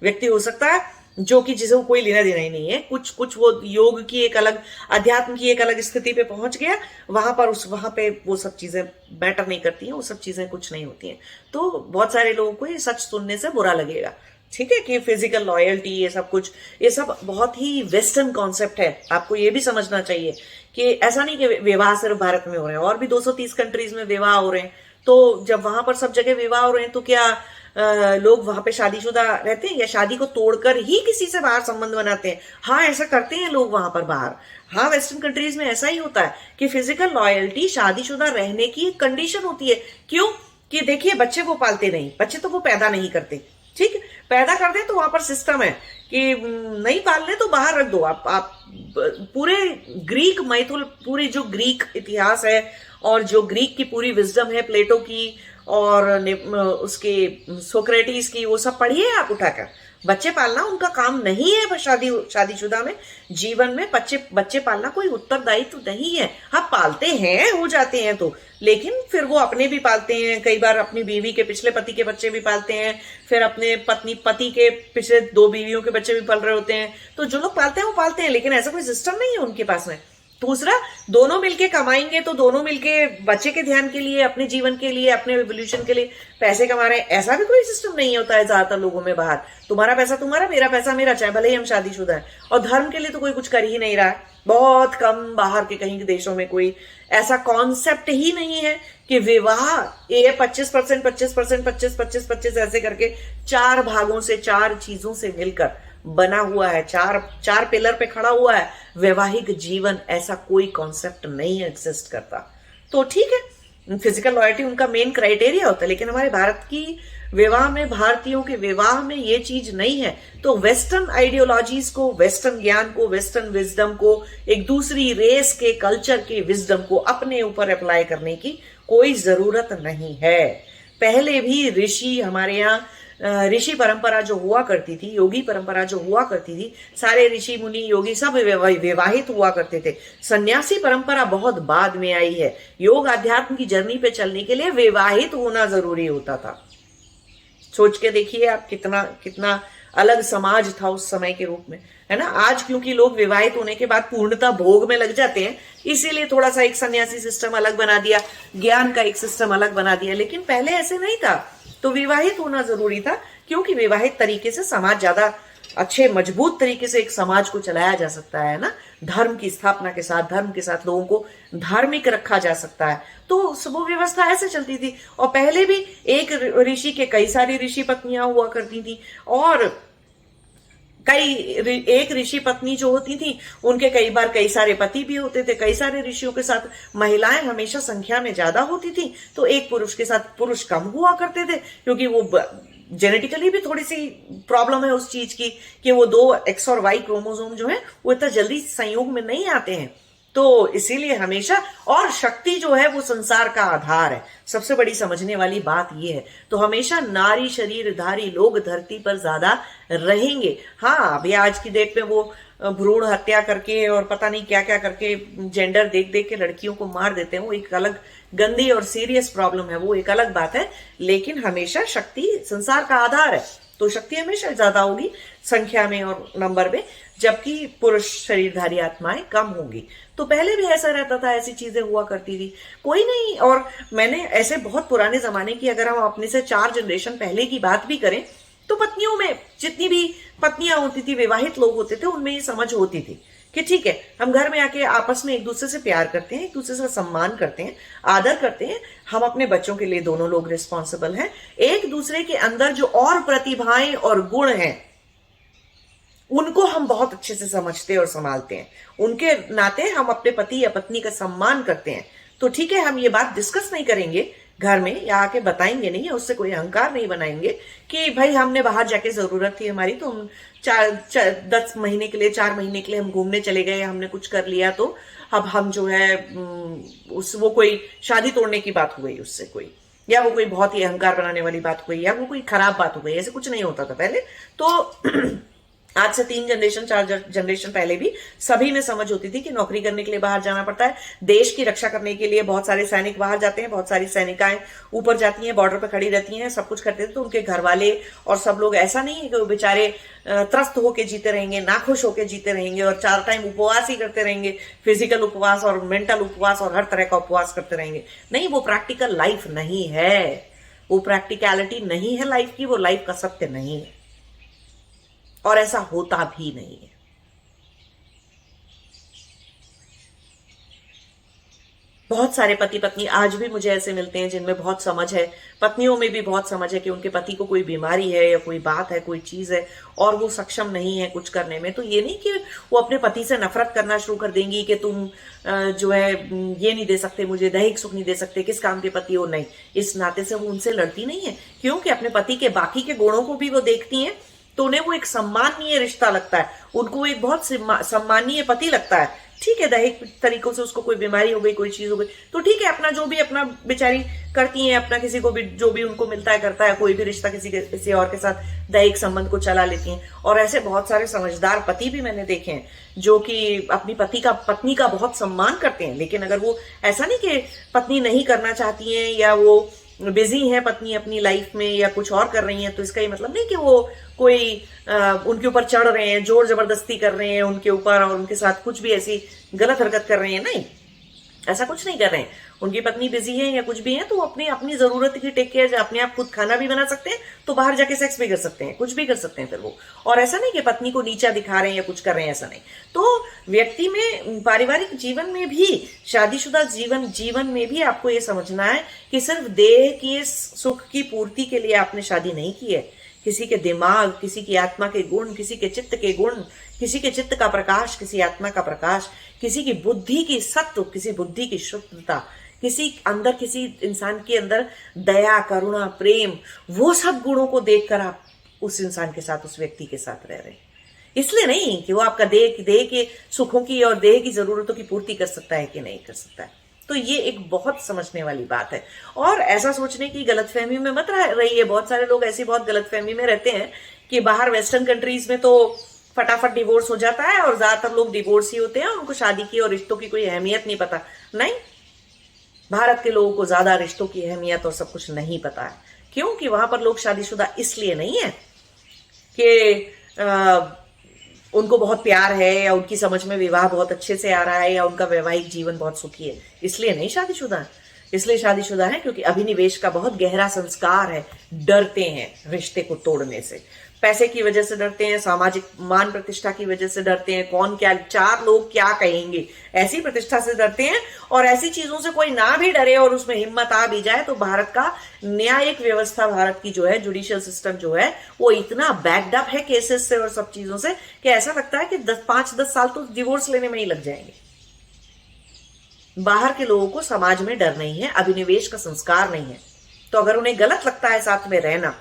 व्यक्ति हो सकता है जो कि जिसे कोई लेना देना ही नहीं है। कुछ वो योग की एक अलग, अध्यात्म की एक अलग स्थिति पे पहुंच गया, वहां पे वो सब चीजें मैटर नहीं करती हैं, वो सब चीजें कुछ नहीं होती हैं। तो बहुत सारे लोगों को ये सच सुनने से बुरा लगेगा, ठीक है, कि फिजिकल लॉयल्टी ये सब कुछ, ये सब बहुत ही वेस्टर्न कॉन्सेप्ट है। आपको ये भी समझना चाहिए कि ऐसा नहीं कि विवाह सिर्फ भारत में हो रहे हैं, और भी 230 कंट्रीज में विवाह हो रहे हैं। तो जब वहां पर सब जगह विवाह हो रहे हैं तो क्या लोग वहां पे शादीशुदा रहते हैं या शादी को तोड़कर ही किसी से बाहर संबंध बनाते हैं? हाँ, ऐसा करते हैं लोग वहां पर बाहर। हाँ, वेस्टर्न कंट्रीज में ऐसा ही होता है कि फिजिकल लॉयल्टी शादीशुदा रहने की एक कंडीशन होती है। क्यों? कि देखिए बच्चे वो पालते नहीं, बच्चे तो वो पैदा नहीं करते, ठीक, पैदा कर दे तो वहां पर सिस्टम है कि नहीं पालने तो बाहर रख दो। आप पूरे ग्रीक मैथुल, पूरी जो ग्रीक इतिहास है और जो ग्रीक की पूरी विजडम है, प्लेटो की और उसके सोक्रेटिस की, वो सब पढ़िए आप उठाकर। बच्चे पालना उनका काम नहीं है शादीशुदा में, जीवन में बच्चे पालना कोई उत्तरदायित्व नहीं है। हाँ, पालते हैं, हो जाते हैं तो, लेकिन फिर वो अपने भी पालते हैं, कई बार अपनी बीवी के पिछले पति के बच्चे भी पालते हैं, फिर अपने पति के पिछले 2 बीवियों के बच्चे भी पाल रहे होते हैं। तो जो लोग पालते हैं वो पालते हैं, लेकिन ऐसा कोई सिस्टम नहीं है उनके पास में। दूसरा, दोनों मिलके कमाएंगे तो दोनों मिलके बच्चे के ध्यान के लिए, अपने जीवन के लिए, अपने एवोल्यूशन के लिए पैसे कमा रहे हैं, ऐसा भी कोई सिस्टम नहीं होता है ज्यादातर लोगों में बाहर। तुम्हारा पैसा तुम्हारा, मेरा पैसा मेरा, चाहे भले ही हम शादीशुदा है। और धर्म के लिए तो कोई कुछ कर ही नहीं रहा है। बहुत कम बाहर के कहीं के देशों में कोई ऐसा कॉन्सेप्ट ही नहीं है कि विवाह ये 25% 25% 25 25 25 ऐसे करके 4 भागों से, 4 चीजों से मिलकर बना हुआ है, चार पिलर पे खड़ा हुआ है वैवाहिक जीवन। ऐसा कोई कॉन्सेप्ट नहीं एग्जिस्ट करता। तो ठीक है, फिजिकल लॉयल्टी उनका मेन क्राइटेरिया होता है, लेकिन हमारे भारत की विवाह में, भारतीयों के विवाह में ये चीज नहीं है। तो वेस्टर्न आइडियोलॉजीज को, वेस्टर्न ज्ञान को, वेस्टर्न विजडम को, एक दूसरी रेस के कल्चर के विजडम को अपने ऊपर अप्लाई करने की कोई जरूरत नहीं है। पहले भी ऋषि हमारे यहाँ ऋषि परंपरा जो हुआ करती थी, योगी परंपरा जो हुआ करती थी, सारे ऋषि मुनि योगी सब विवाहित हुआ करते थे। सन्यासी परंपरा बहुत बाद में आई है। योग अध्यात्म की जर्नी पे चलने के लिए विवाहित होना जरूरी होता था। सोच के देखिए आप, कितना कितना अलग समाज था उस समय के रूप में, है ना। आज क्योंकि लोग विवाहित होने के बाद पूर्णता भोग में लग जाते हैं, इसीलिए थोड़ा सा एक सन्यासी सिस्टम अलग बना दिया, ज्ञान का एक सिस्टम अलग बना दिया, लेकिन पहले ऐसे नहीं था। तो विवाहित होना जरूरी था, क्योंकि विवाहित तरीके से समाज ज्यादा अच्छे मजबूत तरीके से एक समाज को चलाया जा सकता है ना। धर्म की स्थापना के साथ, धर्म के साथ लोगों को धार्मिक रखा जा सकता है। तो वो व्यवस्था ऐसे चलती थी। और पहले भी एक ऋषि के कई सारी ऋषि पत्नियां हुआ करती थी, और एक ऋषि पत्नी जो होती थी उनके कई बार कई सारे पति भी होते थे। कई सारे ऋषियों के साथ महिलाएं हमेशा संख्या में ज्यादा होती थी, तो एक पुरुष के साथ पुरुष कम हुआ करते थे, क्योंकि वो जेनेटिकली भी थोड़ी सी प्रॉब्लम है उस चीज की कि वो 2 एक्स और वाई क्रोमोसोम जो है वो इतना जल्दी संयोग में नहीं आते हैं। तो इसीलिए हमेशा, और शक्ति जो है वो संसार का आधार है, सबसे बड़ी समझने वाली बात ये है। तो हमेशा नारी शरीरधारी लोग धरती पर ज्यादा रहेंगे। हाँ, अभी आज की डेट में वो भ्रूण हत्या करके और पता नहीं क्या क्या करके जेंडर देख देख के लड़कियों को मार देते हैं, वो एक अलग गंदी और सीरियस प्रॉब्लम है, वो एक अलग बात है। लेकिन हमेशा शक्ति संसार का आधार है, तो शक्ति हमेशा ज्यादा होगी संख्या में और नंबर में, जबकि पुरुष शरीरधारी आत्माएं कम होंगी। तो पहले भी ऐसा रहता था, ऐसी चीजें हुआ करती थी, कोई नहीं। और मैंने ऐसे बहुत पुराने जमाने की, अगर हम अपने से 4 जनरेशन पहले की बात भी करें, तो पत्नियों में जितनी भी पत्नियां होती थी, विवाहित लोग होते थे, उनमें ये समझ होती थी कि ठीक है, हम घर में आके आपस में एक दूसरे से प्यार करते हैं, एक दूसरे से सम्मान करते हैं, आदर करते हैं, हम अपने बच्चों के लिए दोनों लोग रिस्पॉन्सिबल हैं। एक दूसरे के अंदर जो और प्रतिभाएं और गुण हैं उनको हम बहुत अच्छे से समझते और संभालते हैं, उनके नाते हम अपने पति या पत्नी का सम्मान करते हैं। तो ठीक है, हम ये बात डिस्कस नहीं करेंगे घर में, या आके बताएंगे नहीं, या उससे कोई अहंकार नहीं बनाएंगे कि भाई हमने बाहर जाके जरूरत थी हमारी, तो हम 10 महीने के लिए, 4 महीने के लिए हम घूमने चले गए, हमने कुछ कर लिया, तो अब हम जो है वो कोई शादी तोड़ने की बात हो गई उससे कोई, या वो कोई बहुत ही अहंकार बनाने वाली बात हो गई, या वो कोई खराब बात हो गई। ऐसे कुछ नहीं होता था पहले। तो आज से 3 जनरेशन 4 जनरेशन पहले भी सभी में समझ होती थी कि नौकरी करने के लिए बाहर जाना पड़ता है, देश की रक्षा करने के लिए बहुत सारे सैनिक बाहर जाते हैं, बहुत सारी सैनिकाएं ऊपर जाती हैं, बॉर्डर पर खड़ी रहती हैं, सब कुछ करते थे। तो उनके घर वाले और सब लोग, ऐसा नहीं है कि वो बेचारे त्रस्त होके जीते रहेंगे, नाखुश होके जीते रहेंगे और 4 टाइम उपवास ही करते रहेंगे, फिजिकल उपवास और मेंटल उपवास और हर तरह का उपवास करते रहेंगे। नहीं, वो प्रैक्टिकल लाइफ नहीं है, वो प्रैक्टिकलिटी नहीं है लाइफ की, वो लाइफ का सत्य नहीं है, और ऐसा होता भी नहीं है। बहुत सारे पति पत्नी आज भी मुझे ऐसे मिलते हैं जिनमें बहुत समझ है, पत्नियों में भी बहुत समझ है कि उनके पति को कोई बीमारी है या कोई बात है, कोई चीज है, और वो सक्षम नहीं है कुछ करने में। तो ये नहीं कि वो अपने पति से नफरत करना शुरू कर देंगी कि तुम जो है ये नहीं दे सकते मुझे, दैहिक सुख नहीं दे सकते, किस काम के पति हो। नहीं, इस नाते से वो उनसे लड़ती नहीं है, क्योंकि अपने पति के बाकी के गुणों को भी वो देखती हैं, तो उन्हें वो एक सम्माननीय रिश्ता लगता है, उनको एक बहुत सम्माननीय पति लगता है। ठीक है, दैहिक तरीकों से उसको कोई बीमारी हो गई, कोई चीज हो गई, तो ठीक है, अपना जो भी अपना बेचारी करती हैं, अपना किसी को भी जो भी उनको मिलता है करता है, कोई भी रिश्ता किसी और के साथ दैहिक संबंध को चला लेती हैं। और ऐसे बहुत सारे समझदार पति भी मैंने देखे हैं जो कि अपनी पत्नी का बहुत सम्मान करते हैं। लेकिन अगर वो, ऐसा नहीं कि पत्नी नहीं करना चाहती है या वो बिजी है पत्नी अपनी लाइफ में या कुछ और कर रही हैं, तो इसका ये मतलब नहीं कि वो कोई उनके ऊपर चढ़ रहे हैं, जोर जबरदस्ती कर रहे हैं उनके ऊपर और उनके साथ कुछ भी ऐसी गलत हरकत कर रहे हैं। नहीं, ऐसा कुछ नहीं कर रहे हैं। उनकी पत्नी बिजी है या कुछ भी है, तो वो अपनी जरूरत की टेक केयर, अपने आप खुद खाना भी बना सकते हैं, तो बाहर जाके सेक्स भी कर सकते हैं, कुछ भी कर सकते हैं फिर वो। और ऐसा नहीं कि पत्नी को नीचा दिखा रहे हैं या कुछ कर रहे हैं, ऐसा नहीं। तो व्यक्ति में, पारिवारिक जीवन में भी, शादीशुदा जीवन में भी आपको ये समझना है कि सिर्फ देह के सुख की पूर्ति के लिए आपने शादी नहीं की है। किसी के दिमाग, किसी की आत्मा के गुण, किसी के चित्त के गुण, किसी के चित्त का प्रकाश, किसी आत्मा का प्रकाश, किसी की बुद्धि की सत्व, किसी बुद्धि की शुद्धता, किसी इंसान के अंदर दया, करुणा, प्रेम, वो सब गुणों को देखकर आप उस इंसान के साथ, उस व्यक्ति के साथ रह रहे हैं। इसलिए नहीं कि वो आपका देह के सुखों की और देह की जरूरतों की पूर्ति कर सकता है कि नहीं कर सकता है। तो ये एक बहुत समझने वाली बात है। और ऐसा सोचने की गलतफहमी में मत रहिए। बहुत सारे लोग ऐसी बहुत गलतफहमी में रहते हैं कि बाहर वेस्टर्न कंट्रीज में तो फटाफट डिवोर्स हो जाता है और ज्यादातर लोग डिवोर्स ही होते हैं, उनको शादी की और रिश्तों की कोई अहमियत नहीं पता। नहीं, भारत के लोगों को ज्यादा रिश्तों की अहमियत और सब कुछ नहीं पता है। क्यों? कि वहां पर लोग शादीशुदा इसलिए नहीं है कि उनको बहुत प्यार है या उनकी समझ में विवाह बहुत अच्छे से आ रहा है या उनका वैवाहिक जीवन बहुत सुखी है, इसलिए नहीं शादीशुदा है। इसलिए शादीशुदा है क्योंकि अभिनिवेश का बहुत गहरा संस्कार है। डरते हैं रिश्ते को तोड़ने से, पैसे की वजह से डरते हैं, सामाजिक मान प्रतिष्ठा की वजह से डरते हैं, कौन क्या, चार लोग क्या कहेंगे, ऐसी प्रतिष्ठा से डरते हैं। और ऐसी चीजों से कोई ना भी डरे और उसमें हिम्मत आ भी जाए तो भारत का न्यायिक व्यवस्था, भारत की जो है जुडिशियल सिस्टम जो है वो इतना बैक्ड अप है केसेस से और सब चीजों से कि ऐसा लगता है कि 5-10 साल तो डिवोर्स लेने में ही लग जाएंगे। बाहर के लोगों को समाज में डर नहीं है, अभिनिवेश का संस्कार नहीं है। तो अगर उन्हें गलत लगता है साथ में रहना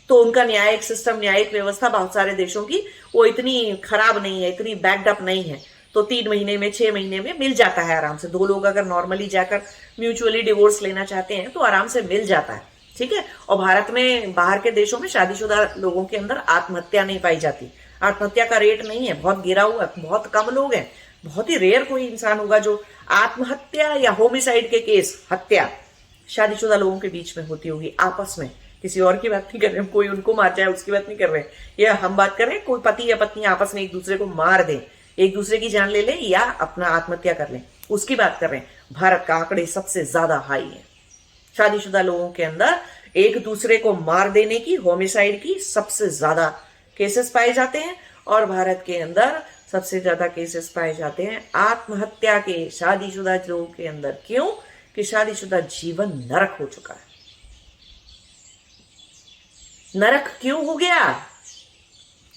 तो उनका न्यायिक सिस्टम, न्यायिक व्यवस्था बहुत सारे देशों की वो इतनी खराब नहीं है, इतनी बैक्ड अप नहीं है। तो 3 महीने में, 6 महीने में मिल जाता है आराम से। 2 लोग अगर नॉर्मली जाकर म्यूचुअली डिवोर्स लेना चाहते हैं तो आराम से मिल जाता है, ठीक है। और भारत में, बाहर के देशों में शादीशुदा लोगों के अंदर आत्महत्या नहीं पाई जाती। आत्महत्या का रेट नहीं है, बहुत गिरा हुआ, बहुत कम लोग हैं। बहुत ही रेयर कोई इंसान होगा जो आत्महत्या या होमिसाइड के केस, हत्या शादीशुदा लोगों के बीच में होती होगी आपस में। किसी और की बात नहीं कर रहे हम, कोई उनको मार जाए उसकी बात नहीं कर रहे, या हम बात कर रहे हैं कोई पति या पत्नी आपस में एक दूसरे को मार दे, एक दूसरे की जान ले ले या अपना आत्महत्या कर ले, उसकी बात कर रहे हैं। भारत का आंकड़े सबसे ज्यादा हाई है। शादीशुदा लोगों के अंदर एक दूसरे को मार देने की, होमिसाइड की सबसे ज्यादा केसेस पाए जाते हैं। और भारत के अंदर सबसे ज्यादा केसेस पाए जाते हैं आत्महत्या के, शादीशुदा लोगों के अंदर। क्यों? कि शादीशुदा जीवन नरक हो चुका है। नरक क्यों हो गया?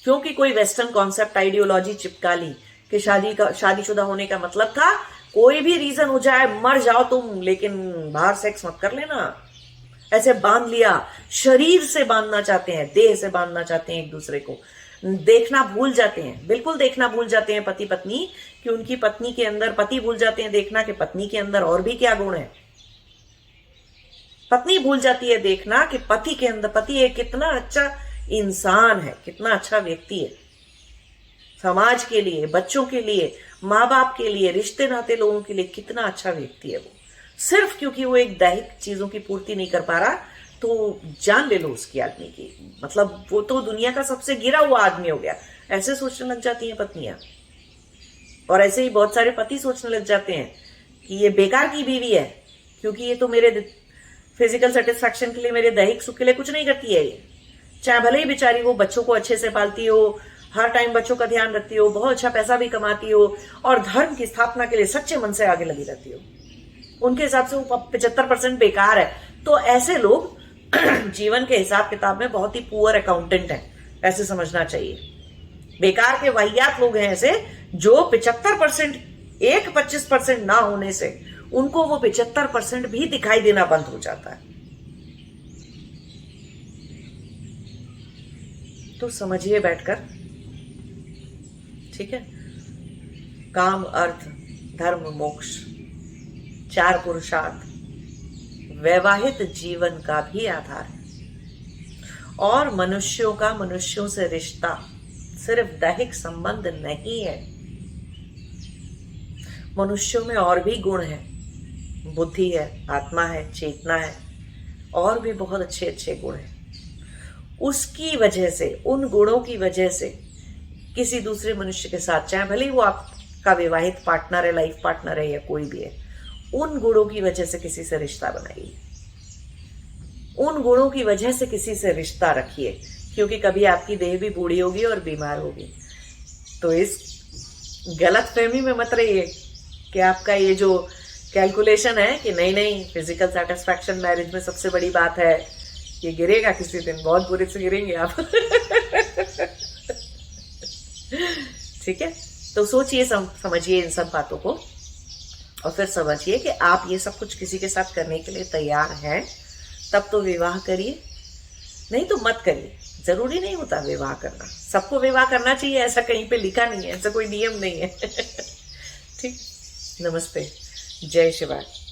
क्योंकि कोई वेस्टर्न कॉन्सेप्ट, आइडियोलॉजी चिपका ली कि शादीशुदा होने का मतलब था कोई भी रीजन हो जाए, मर जाओ तुम, लेकिन बाहर सेक्स मत कर लेना। ऐसे बांध लिया, शरीर से बांधना चाहते हैं, देह से बांधना चाहते हैं एक दूसरे को। देखना भूल जाते हैं, बिल्कुल देखना भूल जाते हैं पति पत्नी कि उनकी पत्नी के अंदर, पति भूल जाते हैं देखना कि पत्नी के अंदर और भी क्या गुण है। पत्नी भूल जाती है देखना कि पति के अंदर, पति एक कितना अच्छा इंसान है, कितना अच्छा व्यक्ति है, समाज के लिए, बच्चों के लिए, माँ बाप के लिए, रिश्ते नाते लोगों के लिए कितना अच्छा व्यक्ति है वो। सिर्फ क्योंकि वो एक दैहिक चीजों की पूर्ति नहीं कर पा रहा तो जान ले लो उसकी आदमी की, मतलब वो तो दुनिया का सबसे गिरा हुआ आदमी हो गया। ऐसे सोचने लग जाती हैं पत्नियां। और ऐसे ही बहुत सारे पति सोचने लग जाते हैं कि ये बेकार की बीवी है, क्योंकि ये तो मेरे फिजिकल सेटिस्फैक्शन के लिए, मेरे दैहिक सुख के लिए कुछ नहीं करती है। ये चाहे भले ही बेचारी वो बच्चों को अच्छे से पालती हो, हर टाइम बच्चों का ध्यान रखती हो, बहुत अच्छा पैसा भी कमाती हो और धर्म की स्थापना के लिए सच्चे मन से आगे लगी रहती हो, उनके हिसाब से वो 75% बेकार है। तो ऐसे लोग जीवन के हिसाब किताब में बहुत ही पुअर अकाउंटेंट हैं, ऐसे समझना चाहिए। बेकार के वाहियात लोग हैं ऐसे जो 75%, एक 25% ना होने से उनको वो 75% भी दिखाई देना बंद हो जाता है। तो समझिए बैठकर, ठीक है। काम, अर्थ, धर्म, मोक्ष, 4 पुरुषार्थ वैवाहिक जीवन का भी आधार है। और मनुष्यों का मनुष्यों से रिश्ता सिर्फ दैहिक संबंध नहीं है। मनुष्यों में और भी गुण है, बुद्धि है, आत्मा है, चेतना है, और भी बहुत अच्छे अच्छे गुण हैं। उसकी वजह से, उन गुणों की वजह से किसी दूसरे मनुष्य के साथ, चाहे भले ही वो आपका विवाहित पार्टनर है, लाइफ पार्टनर है या कोई भी है, उन गुणों की वजह से किसी से रिश्ता बनाइए, उन गुणों की वजह से किसी से रिश्ता रखिए, क्योंकि कभी आपकी देह भी बूढ़ी होगी और बीमार होगी। तो इस गलतफहमी में मत रहिए कि आपका ये जो कैलकुलेशन है कि नहीं नहीं फिजिकल सेटिस्फैक्शन मैरिज में सबसे बड़ी बात है, ये गिरेगा किसी दिन, बहुत बुरे से गिरेंगे आप। ठीक है, तो सोचिए, समझिए इन सब बातों को और फिर समझिए कि आप ये सब कुछ किसी के साथ करने के लिए तैयार हैं, तब तो विवाह करिए, नहीं तो मत करिए। जरूरी नहीं होता विवाह करना, सबको विवाह करना चाहिए ऐसा कहीं पे लिखा नहीं है, ऐसा कोई नियम नहीं है। ठीक, नमस्ते, जय शिवाय।